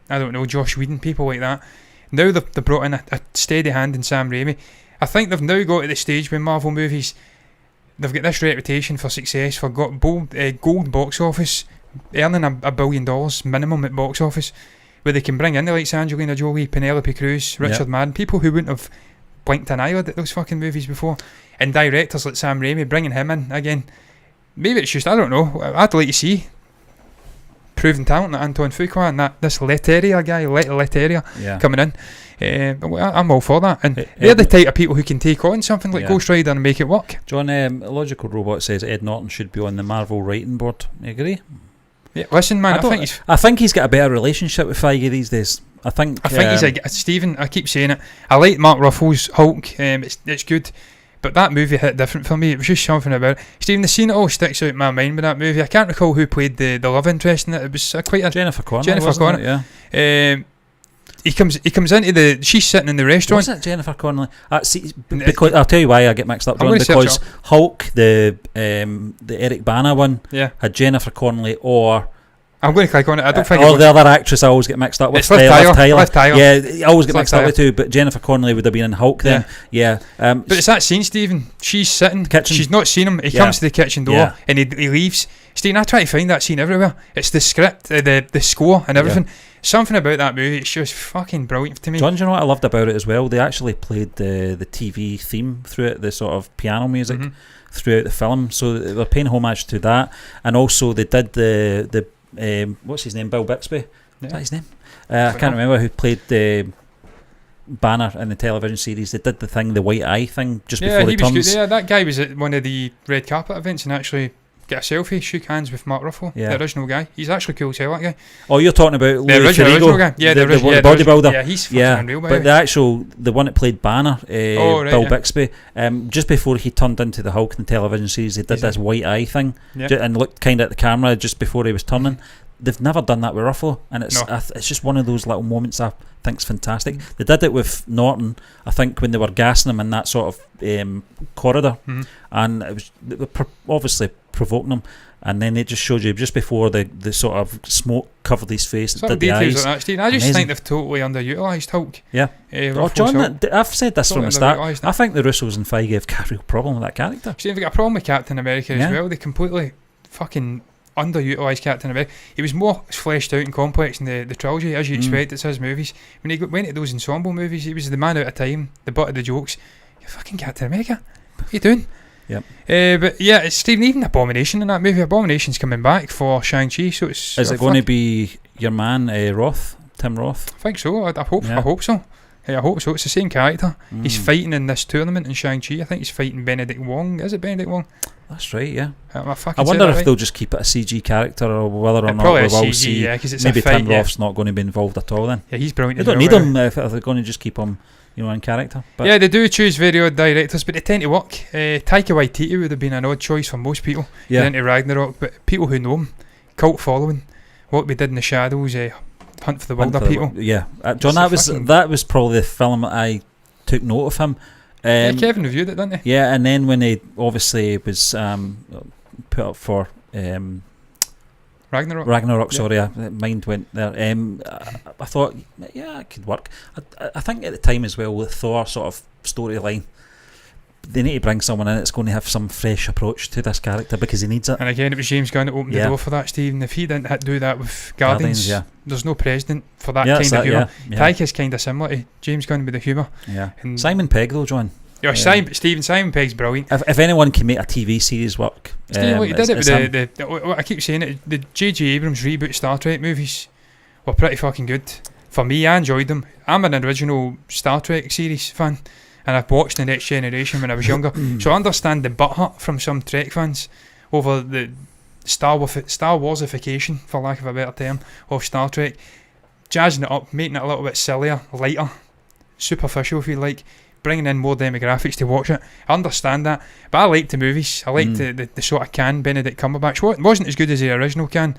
I don't know, Josh Whedon, people like that. Now they've brought in a steady hand in Sam Raimi. I think they've now got to the stage with Marvel movies. They've got this reputation for success, for gold box office, earning $1 billion minimum at box office, where they can bring in the likes of Angelina Jolie, Penelope Cruz, Richard Madden, people who wouldn't have blinked an eyelid at those fucking movies before, and directors like Sam Raimi, bringing him in again. Maybe it's just, I don't know, I'd like to see proven talent like Antoine Fuqua and this Leterrier guy, Leterrier, coming in. I'm all for that, and they're the type of people who can take on something like Ghost Rider and make it work. John, Logical Robot says Ed Norton should be on the Marvel writing board. You agree? Yeah, listen, man, I think he's got a better relationship with Feige these days. I think he's Stephen. I keep saying it. I like Mark Ruffalo's Hulk. It's good, but that movie hit different for me. It was just something about it. Stephen, the scene that always sticks out in my mind with that movie. I can't recall who played the love interest in it. It was quite a Jennifer Connelly. Jennifer Connelly. Yeah. He comes into she's sitting in the restaurant. Was it Jennifer Connelly? Because I'll tell you why I get mixed up, John, because Hulk, the Eric Bana one, had Jennifer Connelly or I'm going to click on it. I don't think or the other actress I always get mixed up with. It's Liv Tyler. Yeah, I always get mixed up with too. But Jennifer Connelly would have been in Hulk then. Yeah. But it's that scene, Stephen. She's sitting. Kitchen. She's not seen him. He comes to the kitchen door and he leaves. Stephen, I try to find that scene everywhere. It's the script, the score, and everything. Something about that movie. It's just fucking brilliant to me. John, do you know what I loved about it as well? They actually played the TV theme through it, the sort of piano music throughout the film. So they were paying homage to that, and also they did the what's his name? Bill Bixby. Is that his name? I can't remember who played the Banner in the television series. They did the white eye thing just before he turns. Was good. Yeah, that guy was at one of the red carpet events and actually get a selfie, shook hands with Mark Ruffalo, the original guy. He's actually cool as hell, that guy. Oh, you're talking about the original guy? Yeah, the bodybuilder. Yeah, he's fucking unreal. But the one that played Banner, Bill Bixby, just before he turned into the Hulk in the television series, he did this white eye thing and looked kind of at the camera just before he was turning. They've never done that with Ruffalo, and it's just one of those little moments I think's fantastic. They did it with Norton, I think, when they were gassing him in that sort of corridor, and they were obviously provoking him, and then it just showed you just before the sort of smoke covered his face. Some details like that, Steve. I just think they've totally underutilised Hulk. Yeah. John, I've said this from the start. I think the Russos and Feige have got a real problem with that character. Steve, they've got a problem with Captain America as well. They completely fucking underutilised Captain America. He was more fleshed out and complex in the trilogy, as you expect. It's his movies. When he went to those ensemble movies, he was the man out of time, the butt of the jokes. You're fucking Captain America. What are you doing? Yep. But yeah, Stephen, even Abomination in that movie. Abomination's coming back for Shang-Chi, so it's. Is it going to be your man Roth, Tim Roth? I think so. I hope so. Yeah, I hope so. It's the same character. He's fighting in this tournament in Shang-Chi. I think he's fighting Benedict Wong. Is it Benedict Wong? That's right, yeah. I wonder if they'll just keep it a CG character or whether or not we will see. Yeah, because it's maybe Tim Roth's not going to be involved at all then. Yeah, he's brilliant. They don't need him if they're going to just keep him, in character. But yeah, they do choose very odd directors, but they tend to work. Taika Waititi would have been an odd choice for most people. Yeah. Into Ragnarok, but people who know him, cult following, what we did in the shadows, Hunt for the Wilder People. Yeah, John, that was probably the film that I took note of him. Kevin reviewed it, didn't he? Yeah, and then when he obviously was put up for Ragnarok, sorry, mind went there. I thought, it could work. I think at the time as well with Thor sort of storyline, they need to bring someone in that's going to have some fresh approach to this character because he needs it. And again, it was James Gunn that opened the door for that, Stephen. If he didn't do that with Guardians, there's no precedent for that kind of humour. Taika's kind of similar to James Gunn with the humour. Yeah. And Simon Pegg though, John. Yeah, Simon Pegg's brilliant. If anyone can make a TV series work, Stephen, he did it with I keep saying it, the J.J. Abrams reboot Star Trek movies. were pretty fucking good. For me, I enjoyed them. I'm an original Star Trek series fan, and I've watched The Next Generation when I was younger, so I understand the butthurt from some Trek fans over the Star Warsification, for lack of a better term, of Star Trek, jazzing it up, making it a little bit sillier, lighter, superficial if you like, bringing in more demographics to watch it. I understand that, but I liked the movies. I liked the sort of Can Benedict Cumberbatch. It wasn't as good as the original Can.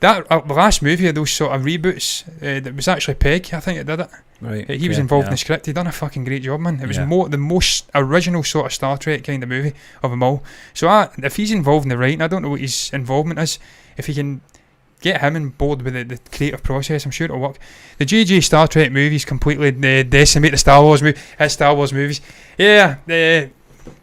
That the last movie of those sort of reboots, that was actually Pegg, I think it did it. Right. He was involved in the script. He done a fucking great job, man. It was the most original sort of Star Trek kind of movie of them all. So if he's involved in the writing, I don't know what his involvement is. If he can get him on board with the creative process, I'm sure it'll work. The JJ Star Trek movies completely decimate the Star Wars movies. Yeah,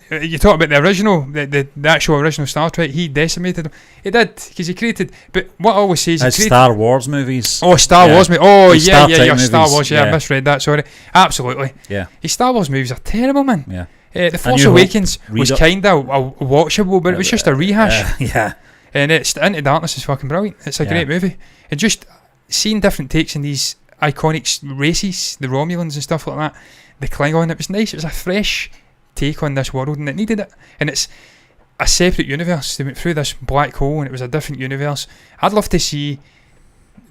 you talk about the original, the actual original Star Trek. He decimated them. He did, because he created. But what I always say is, Star Wars movies. Oh, Star Wars movies. Oh, yeah, Star Wars. Yeah, I misread that. Sorry. Absolutely. Yeah. His Star Wars movies are terrible, man. Yeah. The Force Awakens was kind of watchable, but it was just a rehash. Yeah. And Into Darkness is fucking brilliant. It's a great movie. And just seeing different takes in these iconic races, the Romulans and stuff like that, the Klingon, it was nice. It was a fresh take on this world, and it needed it. And it's a separate universe. They went through this black hole, and it was a different universe. I'd love to see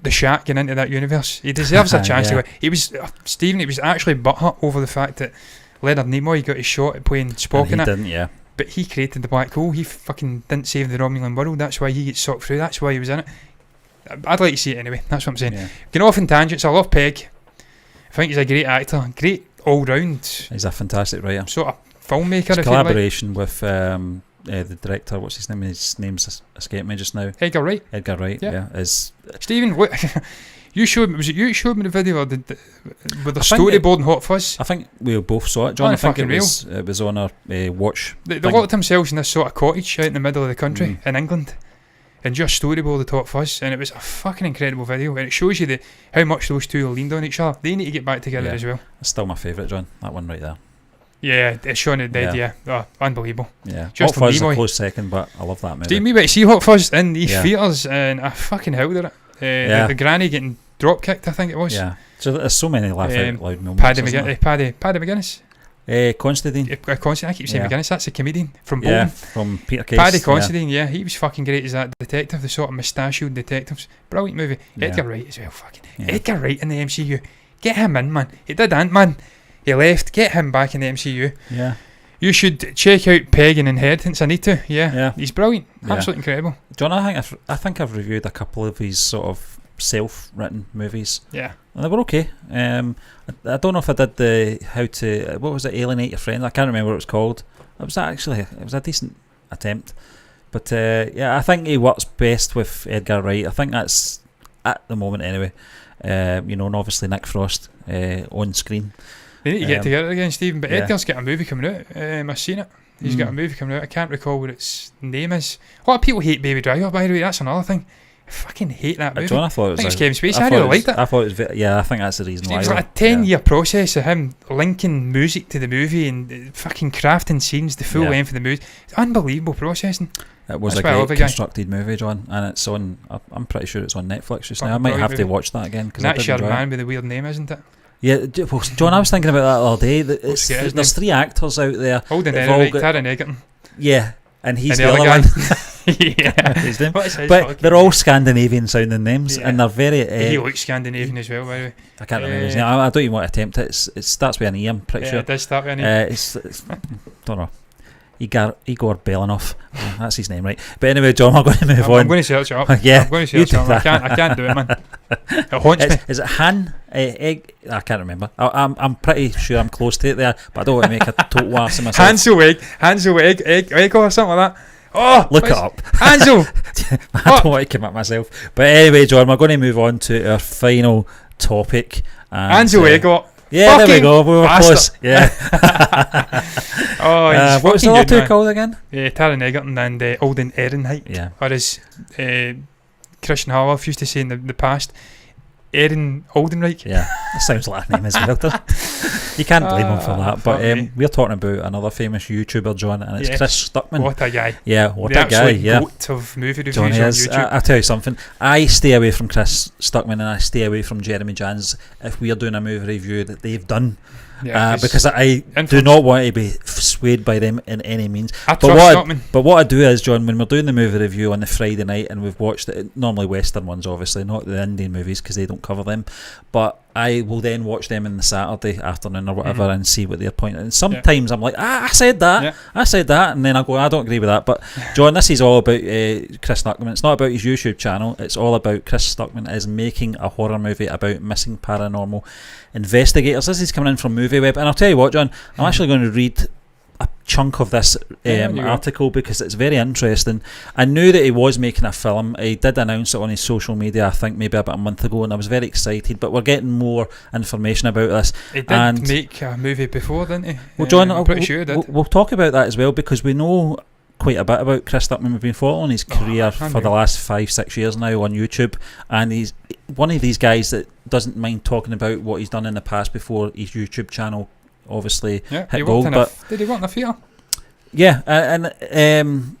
the Shat get into that universe. He deserves a chance to. He was Stephen. He was actually butthurt over the fact that Leonard Nimoy got his shot at playing Spock in it. Didn't, yeah. But he created the black hole. He fucking didn't save the Romulan world. That's why he gets sucked through. That's why he was in it. I'd like to see it anyway. That's what I'm saying. Yeah. Getting off in tangents. I love Pegg. I think he's a great actor. Great all round. He's a fantastic writer. Sort of filmmaker. His collaboration with the director. What's his name? His name's escaped me just now. Edgar Wright. Yeah. Is Stephen? You showed me. Was it you showed me the video with the storyboard and Hot Fuzz? I think we both saw it, John. I think it was on our watch. They locked themselves in this sort of cottage out in the middle of the country in England, and just storyboarded Hot Fuzz, and it was a fucking incredible video, and it shows you how much those two leaned on each other. They need to get back together as well. It's still my favourite, John. That one right there. Yeah, it's Shaun of the Dead. Yeah. Oh, unbelievable. Yeah, just Hot Fuzz is a close second, but I love that movie. Did you see Hot Fuzz in these theatres, and I fucking howled at it. The granny getting drop kicked, I think it was. Yeah. So there's so many laugh out loud moments. Paddy McGuinness. Constantine. I keep saying McGuinness. That's a comedian from Bolton. Yeah, from Peter Case. Paddy Considine. Yeah, he was fucking great as that detective, the sort of mustachioed detectives. Brilliant movie. Edgar Wright as well. Edgar Wright in the MCU. Get him in, man. He did Ant-Man. He left. Get him back in the MCU. Yeah. You should check out Pegg and Inheritance. I need to. Yeah. He's brilliant. Absolutely incredible. John, I think I've reviewed a couple of his sort of self-written movies. Yeah. And they were okay. I don't know if I did what was it, Alienate Your Friend? I can't remember what it was called. It was a decent attempt. But I think he works best with Edgar Wright. I think that's, at the moment anyway, and obviously Nick Frost on screen. They need to get together again, Stephen. But Edgar's got a movie coming out. I've seen it. He's got a movie coming out. I can't recall what its name is. A lot of people hate Baby Driver, by the way. That's another thing. I fucking hate that movie. John, I thought it was. I think it's Kevin Spacey. I really liked it. I thought it was. I think that's the reason why. It was like a 10-year process of him linking music to the movie and fucking crafting scenes, the full length of the movie. It's unbelievable processing. It was a great constructed movie, John, and it's on. I'm pretty sure it's on Netflix just now. I might have to watch that again because that's your man with the weird name, isn't it? Yeah, well, John, I was thinking about that the other day. There's 3 actors out there. Holden Ehrenreich, Taron Egerton. Yeah, and he's the other one. Yeah, but they're all Scandinavian sounding names, and they're very. He looks Scandinavian as well, by the way. I can't remember his name. I don't even want to attempt it. It starts with an E. I'm pretty sure. It does start with an E. It's don't know. Igor Belanoff. That's his name, right? But anyway, John, we're going to move on. I'm going to search it up. I'm going to search it up. I can't do it, man. It haunts me. Is it Han? Egg? I can't remember. I'm pretty sure I'm close to it there, but I don't want to make a total ass of myself. Hansel Egg or something like that. Oh, look it up. Hansel. I don't want to commit myself. But anyway, John, we're going to move on to our final topic. Hansel Egg. Yeah, there we go. We were close. Yeah. What was the other two called again? Taron Egerton and Holden Ehrenreich. Yeah. Or as Christian Harloff used to say in the past, Erin Oldenreich. Yeah, that sounds like a name as well, doesn't it? You can't blame him for that. But me. we're talking about another famous YouTuber, John, and it's Chris Stuckmann. What a guy. Yeah, what the a guy. Yeah. goat of movie reviews John on is. YouTube. I'll tell you something. I stay away from Chris Stuckmann and I stay away from Jeremy Jans if we are doing a movie review that they've done. Because I do not want to be swayed by them in any means. But what I do is, John, when we're doing the movie review on the Friday night and we've watched it, normally Western ones obviously, not the Indian movies because they don't cover them, but I will then watch them in the Saturday afternoon or whatever and see what their point is. And sometimes I'm like, I said that, and then I go, I don't agree with that. But John, this is all about Chris Stuckmann. It's not about his YouTube channel. It's all about Chris Stuckmann is making a horror movie about missing paranormal investigators. This is coming in from MovieWeb, and I'll tell you what, John, I'm actually going to read a chunk of this article because it's very interesting. I knew that he was making a film. He did announce it on his social media, I think maybe about a month ago, and I was very excited, but we're getting more information about this. He did make a movie before, didn't he? Well, John, I'm pretty sure he did. We'll talk about that as well because we know quite a bit about Chris Stuckmann. We've been following his career for the last 5-6 years now on YouTube, and he's one of these guys that doesn't mind talking about what he's done in the past before his YouTube channel obviously hit gold. Did he work in a theatre? Yeah, and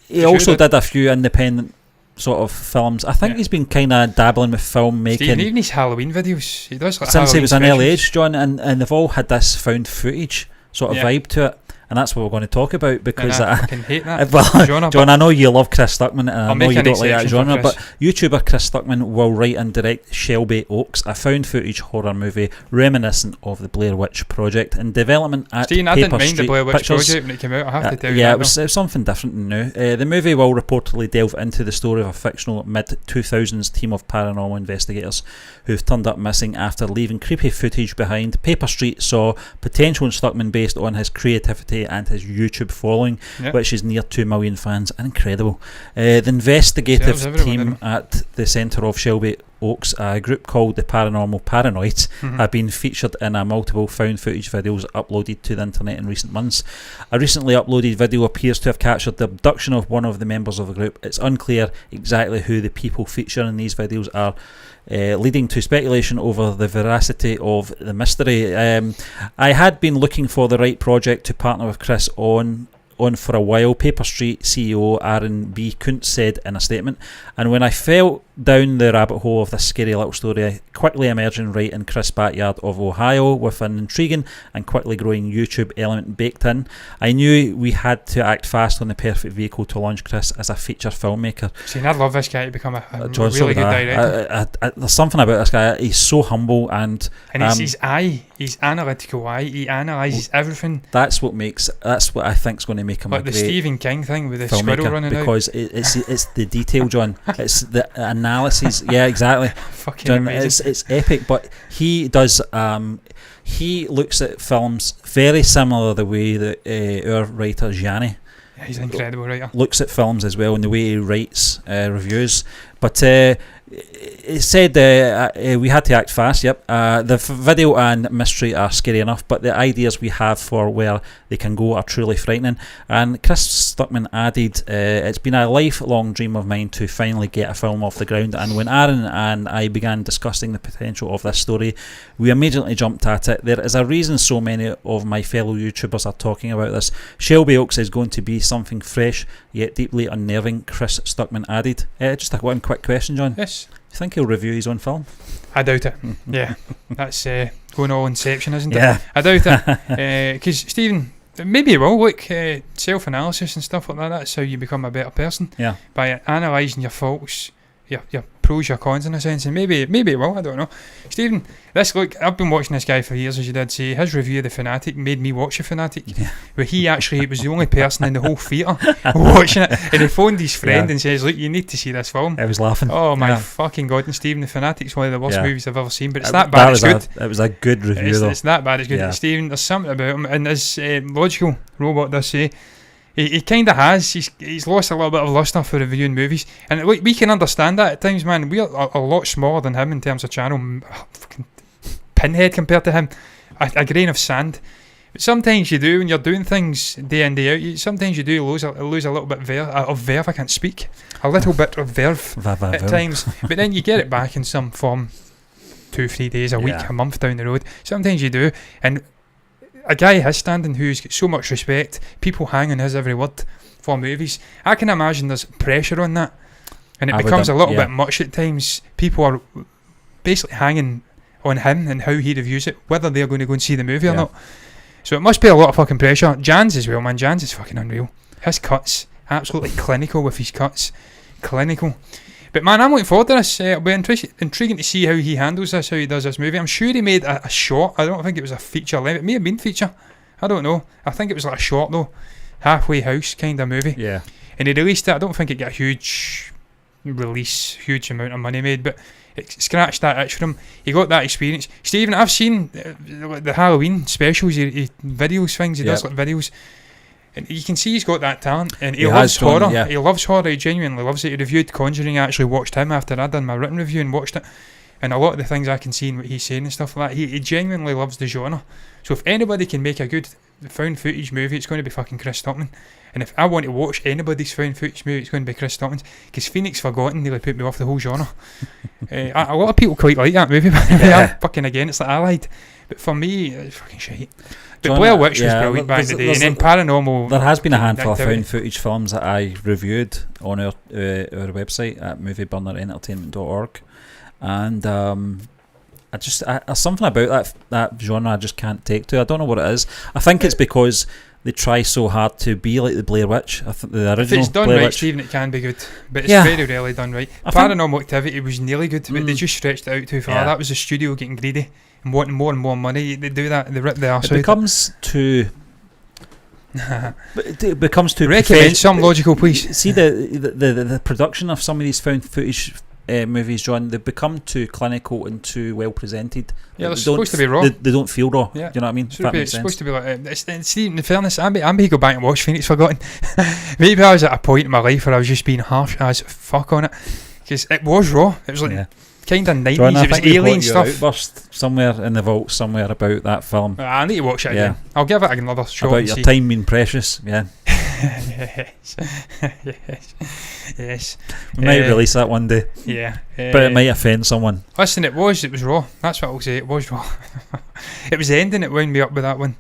he also did a few independent sort of films. I think he's been kind of dabbling with film making. Stephen, even his Halloween videos, he does like since Halloween he was an specials. early age, John, and they've all had this found footage sort of vibe to it. And that's what we're going to talk about because I fucking hate that genre. John, I know you love Chris Stuckmann and I know you don't like that genre, but YouTuber Chris Stuckmann will write and direct Shelby Oaks, a found footage horror movie reminiscent of the Blair Witch Project, in development at Stephen, I Paper didn't mind Street the Blair Witch Pictures. Project when it came out, I have to tell you. Yeah, it was something different and new. The movie will reportedly delve into the story of a fictional mid-2000s team of paranormal investigators who've turned up missing after leaving creepy footage behind. Paper Street saw potential in Stuckmann based on his creativity and his YouTube following, which is near 2 million fans. Incredible. The investigative team at the centre of Shelby Oaks, a group called the Paranormal Paranoids, have been featured in multiple found footage videos uploaded to the internet in recent months. A recently uploaded video appears to have captured the abduction of one of the members of the group. It's unclear exactly who the people featured in these videos are, leading to speculation over the veracity of the mystery. I had been looking for the right project to partner with Chris on for a while, Paper Street CEO Aaron B. Kuntz said in a statement, and when I fell down the rabbit hole of this scary little story, quickly emerging right in Chris' backyard of Ohio with an intriguing and quickly growing YouTube element baked in, I knew we had to act fast on the perfect vehicle to launch Chris as a feature filmmaker. See, I'd love this guy to become a really good director. There's something about this guy, he's so humble and his eye, his analytical eye, he analyses everything. That's what I think is going to make him like a great the Stephen King thing with the squirrel running because it's the detail, John. It's the analysis. Yeah, exactly. Fucking John, amazing. it's epic, but he does. He looks at films very similar the way that our writer Gianni. Yeah, he's an incredible writer. Looks at films as well, and the way he writes reviews. But it said we had to act fast. Yep. The video and mystery are scary enough, but the ideas we have for where they can go are truly frightening. And Chris Stuckmann added, it's been a lifelong dream of mine to finally get a film off the ground, and when Aaron and I began discussing the potential of this story, we immediately jumped at it. There is a reason so many of my fellow YouTubers are talking about this. Shelby Oaks is going to be something fresh yet deeply unnerving, Chris Stuckmann added. Just one quick question, John. Yes. Do you think he'll review his own film? I doubt it. Yeah, that's going all Inception, isn't it? Yeah. I doubt it. Because Stephen, maybe he will. Look, self-analysis and stuff like that, that's how you become a better person. Yeah. By analysing your faults, your pros, your cons in a sense, and maybe it will, I don't know. Stephen, I've been watching this guy for years, as you did say. His review of The Fanatic made me watch The Fanatic, where he actually was the only person in the whole theatre watching it, and he phoned his friend and says, look, you need to see this film. I was laughing. Oh my fucking god. And Stephen, The Fanatic's one of the worst movies I've ever seen, but it's that bad it's good. It was a good review though. It's that bad it's good. Stephen, there's something about him, and as Logical Robot does say, he kind of has. He's lost a little bit of luster for reviewing movies, and we can understand that at times, man. We are a lot smaller than him in terms of channel. Fucking pinhead compared to him, a grain of sand. But sometimes you do when you're doing things day in day out. Sometimes you do lose a little bit of verve. I can't speak. A little bit of verve at times, but then you get it back in some form. 2-3 days a week, a month down the road. Sometimes you do, and a guy his standing who's got so much respect, people hang on his every word for movies. I can imagine there's pressure on that, and it becomes a little bit much at times. People are basically hanging on him and how he reviews it, whether they're going to go and see the movie or not. So it must be a lot of fucking pressure. Jan's as well, man. Jan's is fucking unreal. His cuts, absolutely clinical with his cuts. Clinical. But man, I'm looking forward to this. It'll be intriguing to see how he handles this, how he does this movie. I'm sure he made a short. I don't think it was a feature length. It may have been feature. I don't know. I think it was like a short though. Halfway house kind of movie. Yeah. And he released it. I don't think it got a huge release, huge amount of money made, but it scratched that itch for him. He got that experience. Stephen, I've seen the Halloween specials, he videos things, he does like videos. And you can see he's got that talent, and he loves horror. He loves horror. He genuinely loves it. He reviewed Conjuring. I actually watched him after I'd done my written review and watched it. And a lot of the things I can see in what he's saying and stuff like that, he genuinely loves the genre. So if anybody can make a good found footage movie, it's going to be fucking Chris Stuckmann. And if I want to watch anybody's found footage movie, it's going to be Chris Stuckmann's, because Phoenix Forgotten nearly put me off the whole genre. A lot of people quite like that movie, but I'm fucking against it. I lied. But for me, it's fucking shite. But Blair Witch was brilliant back in the day, and then Paranormal. There has been a handful of found footage films that I reviewed on our website at movieburnerentertainment.org, and there's something about that genre I just can't take to. I don't know what it is. I think it's because they try so hard to be like the Blair Witch. I think the original if it's done Blair right, Witch, Stephen, it can be good, but it's very rarely done right. Paranormal Activity was nearly good, but they just stretched it out too far. That was the studio getting greedy and wanting more and more money. They do that. They rip the arse out. It becomes too. It becomes too. Recommend some logical, please. See the production of some of these found footage movies, John. They become too clinical and too well presented. Yeah, they're supposed to be raw. They don't feel raw. Yeah. Do you know what I mean? It's supposed to be like. See, in fairness, I may go back and watch Phoenix Forgotten. Maybe I was at a point in my life where I was just being harsh as fuck on it, because it was raw. It was like kind of 90s. John, it was alien stuff. Outburst somewhere in the vault somewhere about that film. I need to watch it again. I'll give it another shot. About your time being precious. Yeah. yes. We might release that one day. Yeah. But it might offend someone. Listen, it was raw. That's what I'll say. It was raw. It was the ending that wound me up with that one.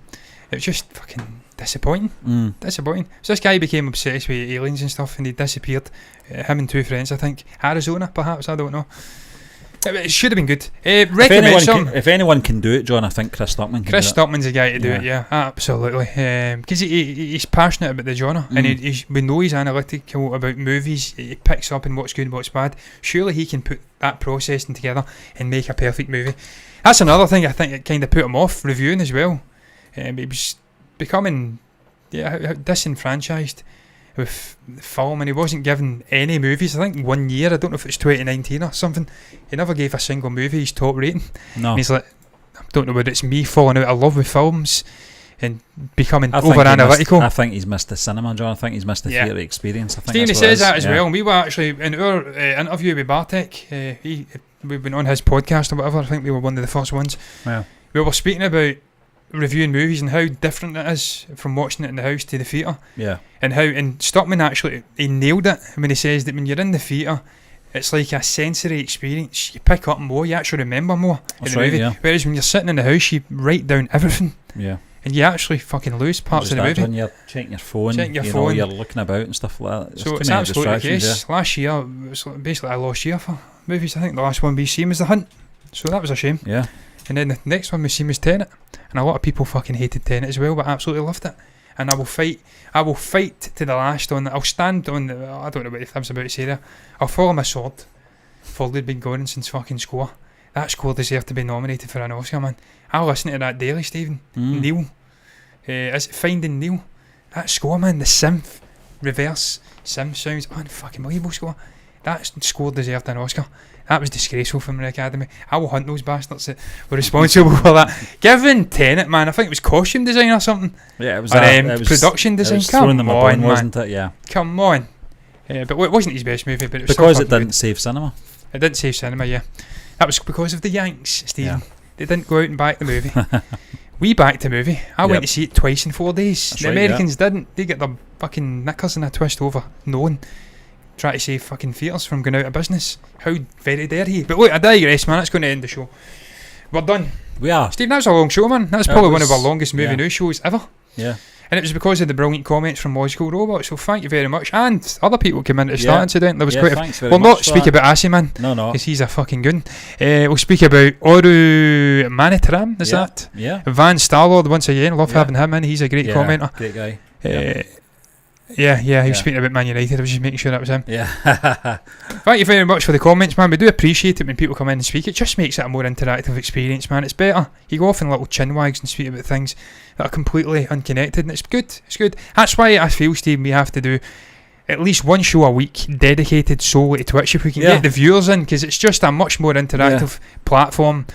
It was just fucking disappointing. Disappointing. So this guy became obsessed with aliens and stuff, and he disappeared. Him and two friends, I think. Arizona, perhaps. I don't know. It should have been good. If anyone can do it, John, I think Chris Stuckmann can do it. Chris Stuckmann's the guy to do it, absolutely. Because he's passionate about the genre, and we know he's analytical about movies. He picks up on what's good and what's bad. Surely he can put that processing together and make a perfect movie. That's another thing I think it kind of put him off reviewing as well. He was becoming disenfranchised with film, and he wasn't given any movies. I think 1 year, I don't know if it's 2019 or something, he never gave a single movie his top rating. No. And he's like, I don't know whether it's me falling out of love with films and becoming over analytical. I think he's missed the cinema, John. I think he's missed the theatre experience. I think Stephen says that as well, and we were actually in our interview with Bartek, we've been on his podcast or whatever. I think we were one of the first ones. We were speaking about reviewing movies and how different it is from watching it in the house to the theatre. And Stuckmann actually, he nailed it when he says that when you're in the theatre, it's like a sensory experience. You pick up more, you actually remember more in the movie. Whereas when you're sitting in the house, you write down everything. And you actually fucking lose parts of the movie. When you're checking your phone, you're looking about and stuff like that. So it's absolutely the case. Last year, it was basically a lost year for movies. I think the last one we seen was The Hunt. So that was a shame. And then the next one we seen was Tenet. And a lot of people fucking hated Tenet as well, but absolutely loved it. And I will fight to the last on it. I'll stand on the, I don't know what I was about to say there. I'll follow my sword for Ludwig Göransson's fucking score. That score deserved to be nominated for an Oscar, man. I'll listen to that daily, Stephen. Neil. Is it Finding Neil? That score, man, the synth reverse synth sounds unfucking score. That score deserved an Oscar. That was disgraceful from the Academy. I will hunt those bastards that were responsible for that. Given Tenet, man, I think it was costume design or something. Yeah, it was. Or, production design. It was Come on, wasn't it? Yeah. Come on. But it wasn't his best movie. But it was because it didn't save cinema. It didn't save cinema. Yeah, that was because of the Yanks, Stephen. They didn't go out and back the movie. We backed the movie. I went to see it twice in 4 days. That's the Americans didn't. They get their fucking knickers in a twist over knowing. Try to save fucking theatres from going out of business. How very dare he? But look, I digress, man. That's going to end the show. We're done. We are. Steve, that's a long show, man. That's probably one of our longest movie news shows ever. Yeah. And it was because of the brilliant comments from Logical Robot, so thank you very much. And other people came in to start incident. There was quite a... We'll not speak about Assy, man. No. Because he's a fucking goon. We'll speak about Oru Manitaram, is that? Yeah. Van Starlord, once again. Love having him in. He's a great commenter. Great guy. He was speaking about Man United. I was just making sure that was him. Yeah. Thank you very much for the comments, man. We do appreciate it when people come in and speak. It just makes it a more interactive experience, man. It's better. You go off in little chin wags and speak about things that are completely unconnected, and it's good. It's good. That's why I feel, Steve, we have to do at least one show a week dedicated solely to Twitch if we can get the viewers in, because it's just a much more interactive platform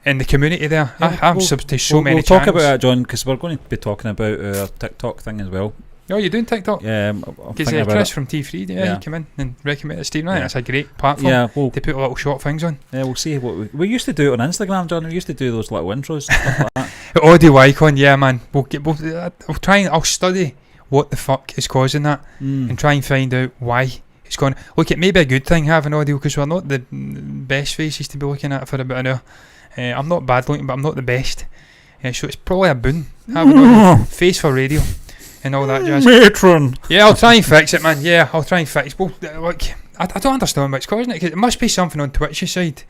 in the community there. I'm sub to so many We'll channels. talk about that, John, because we're going to be talking about our TikTok thing as well. Oh, you're doing TikTok? Yeah, because Chris from T3, he came in and recommended Steve. I think that's a great platform to put little short things on. Yeah, we'll see what we used to do it on Instagram, John. We used to do those little intros, stuff like that. Audio icon, yeah, man. We'll try and I'll study what the fuck is causing that and try and find out why it's gone. Look, it may be a good thing having audio because we're not the best faces to be looking at for about an hour. I'm not bad looking, but I'm not the best. So it's probably a boon having audio. Face for radio. And all that jazz. Matron. Yeah, I'll try and fix it, man. Yeah, I'll try and fix. Well, look, I don't understand what's causing it. Cause it must be something on Twitch's side.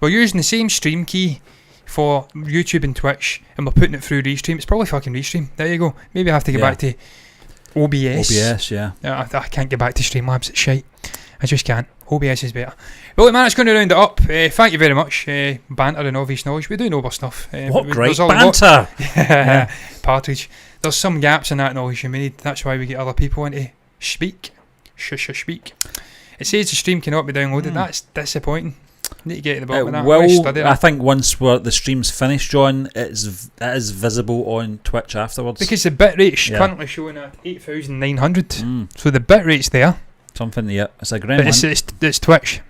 We're using the same stream key for YouTube and Twitch, and we're putting it through Restream. It's probably fucking Restream. There you go. Maybe I have to get back to OBS. OBS, yeah. I can't get back to Streamlabs. It's shite. I just can't. OBS is better. Well, look, man, it's going to round it up. Thank you very much. Banter and obvious knowledge. We do know our stuff. What great banter! Partridge. There's some gaps in that knowledge you need. That's why we get other people in to speak. Speak. It says the stream cannot be downloaded. That's disappointing. Need to get to the bottom of that. Well, I think once the stream's finished, John, it is visible on Twitch afterwards. Because the bitrate's currently showing at 8,900. So the bitrate's there. Something, it's a grim one. It's Twitch.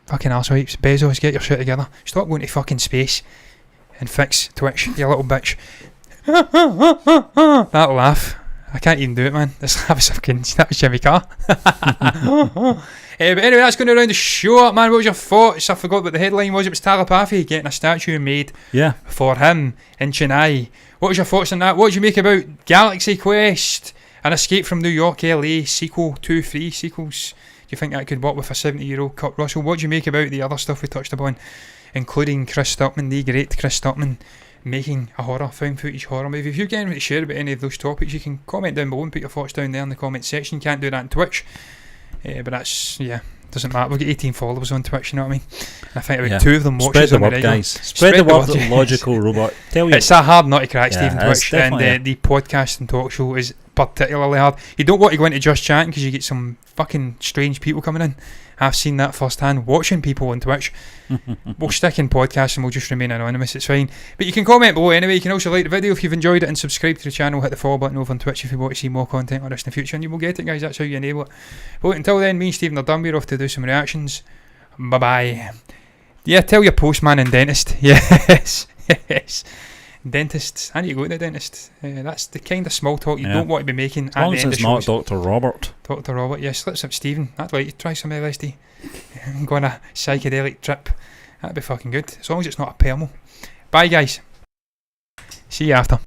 Fucking arsehole. Bezos, get your shit together. Stop going to fucking space and fix Twitch, you little bitch. That laugh. I can't even do it, man. That was Jimmy Carr. But anyway, that's going to round the show up, man. What was your thoughts? I forgot what the headline was. It was Thalapathy getting a statue made for him in Chennai. What was your thoughts on that? What did you make about Galaxy Quest, An Escape from New York, LA, sequel, 2-3 sequels? Do you think that could work with a 70-year-old Kurt Russell? What do you make about the other stuff we touched upon, including Chris Stuckmann, the great Chris Stuckmann, making a found footage horror movie? If you've got anything to share about any of those topics, you can comment down below and put your thoughts down there in the comment section. You can't do that on Twitch, but that's doesn't matter. We've got 18 followers on Twitch, you know what I mean? I think about 2 of them watch us on the regular. Spread the word, guys. Logical Robot. Tell you, it's a hard nut to crack, Steve, on Twitch, and the podcast and talk show is particularly hard. You don't want to go into Just Chatting because you get some fucking strange people coming in. I've seen that firsthand watching people on Twitch. We'll stick in podcasts and we'll just remain anonymous, it's fine. But you can comment below anyway. You can also like the video if you've enjoyed it and subscribe to the channel. Hit the follow button over on Twitch if you want to see more content like this in the future, and you will get it, guys. That's how you enable it. But until then, me and Stephen are done. We're off to do some reactions. Bye bye. Yeah, tell your postman and dentist. Yes. Dentists. I need to go to the dentist. That's the kind of small talk you don't want to be making at the end of shows. As long as it's not Dr. Robert. Dr. Robert, yes. Let's up Stephen. I'd like you to try some LSD. Go on a psychedelic trip. That'd be fucking good. As long as it's not a permal. Bye, guys. See you after.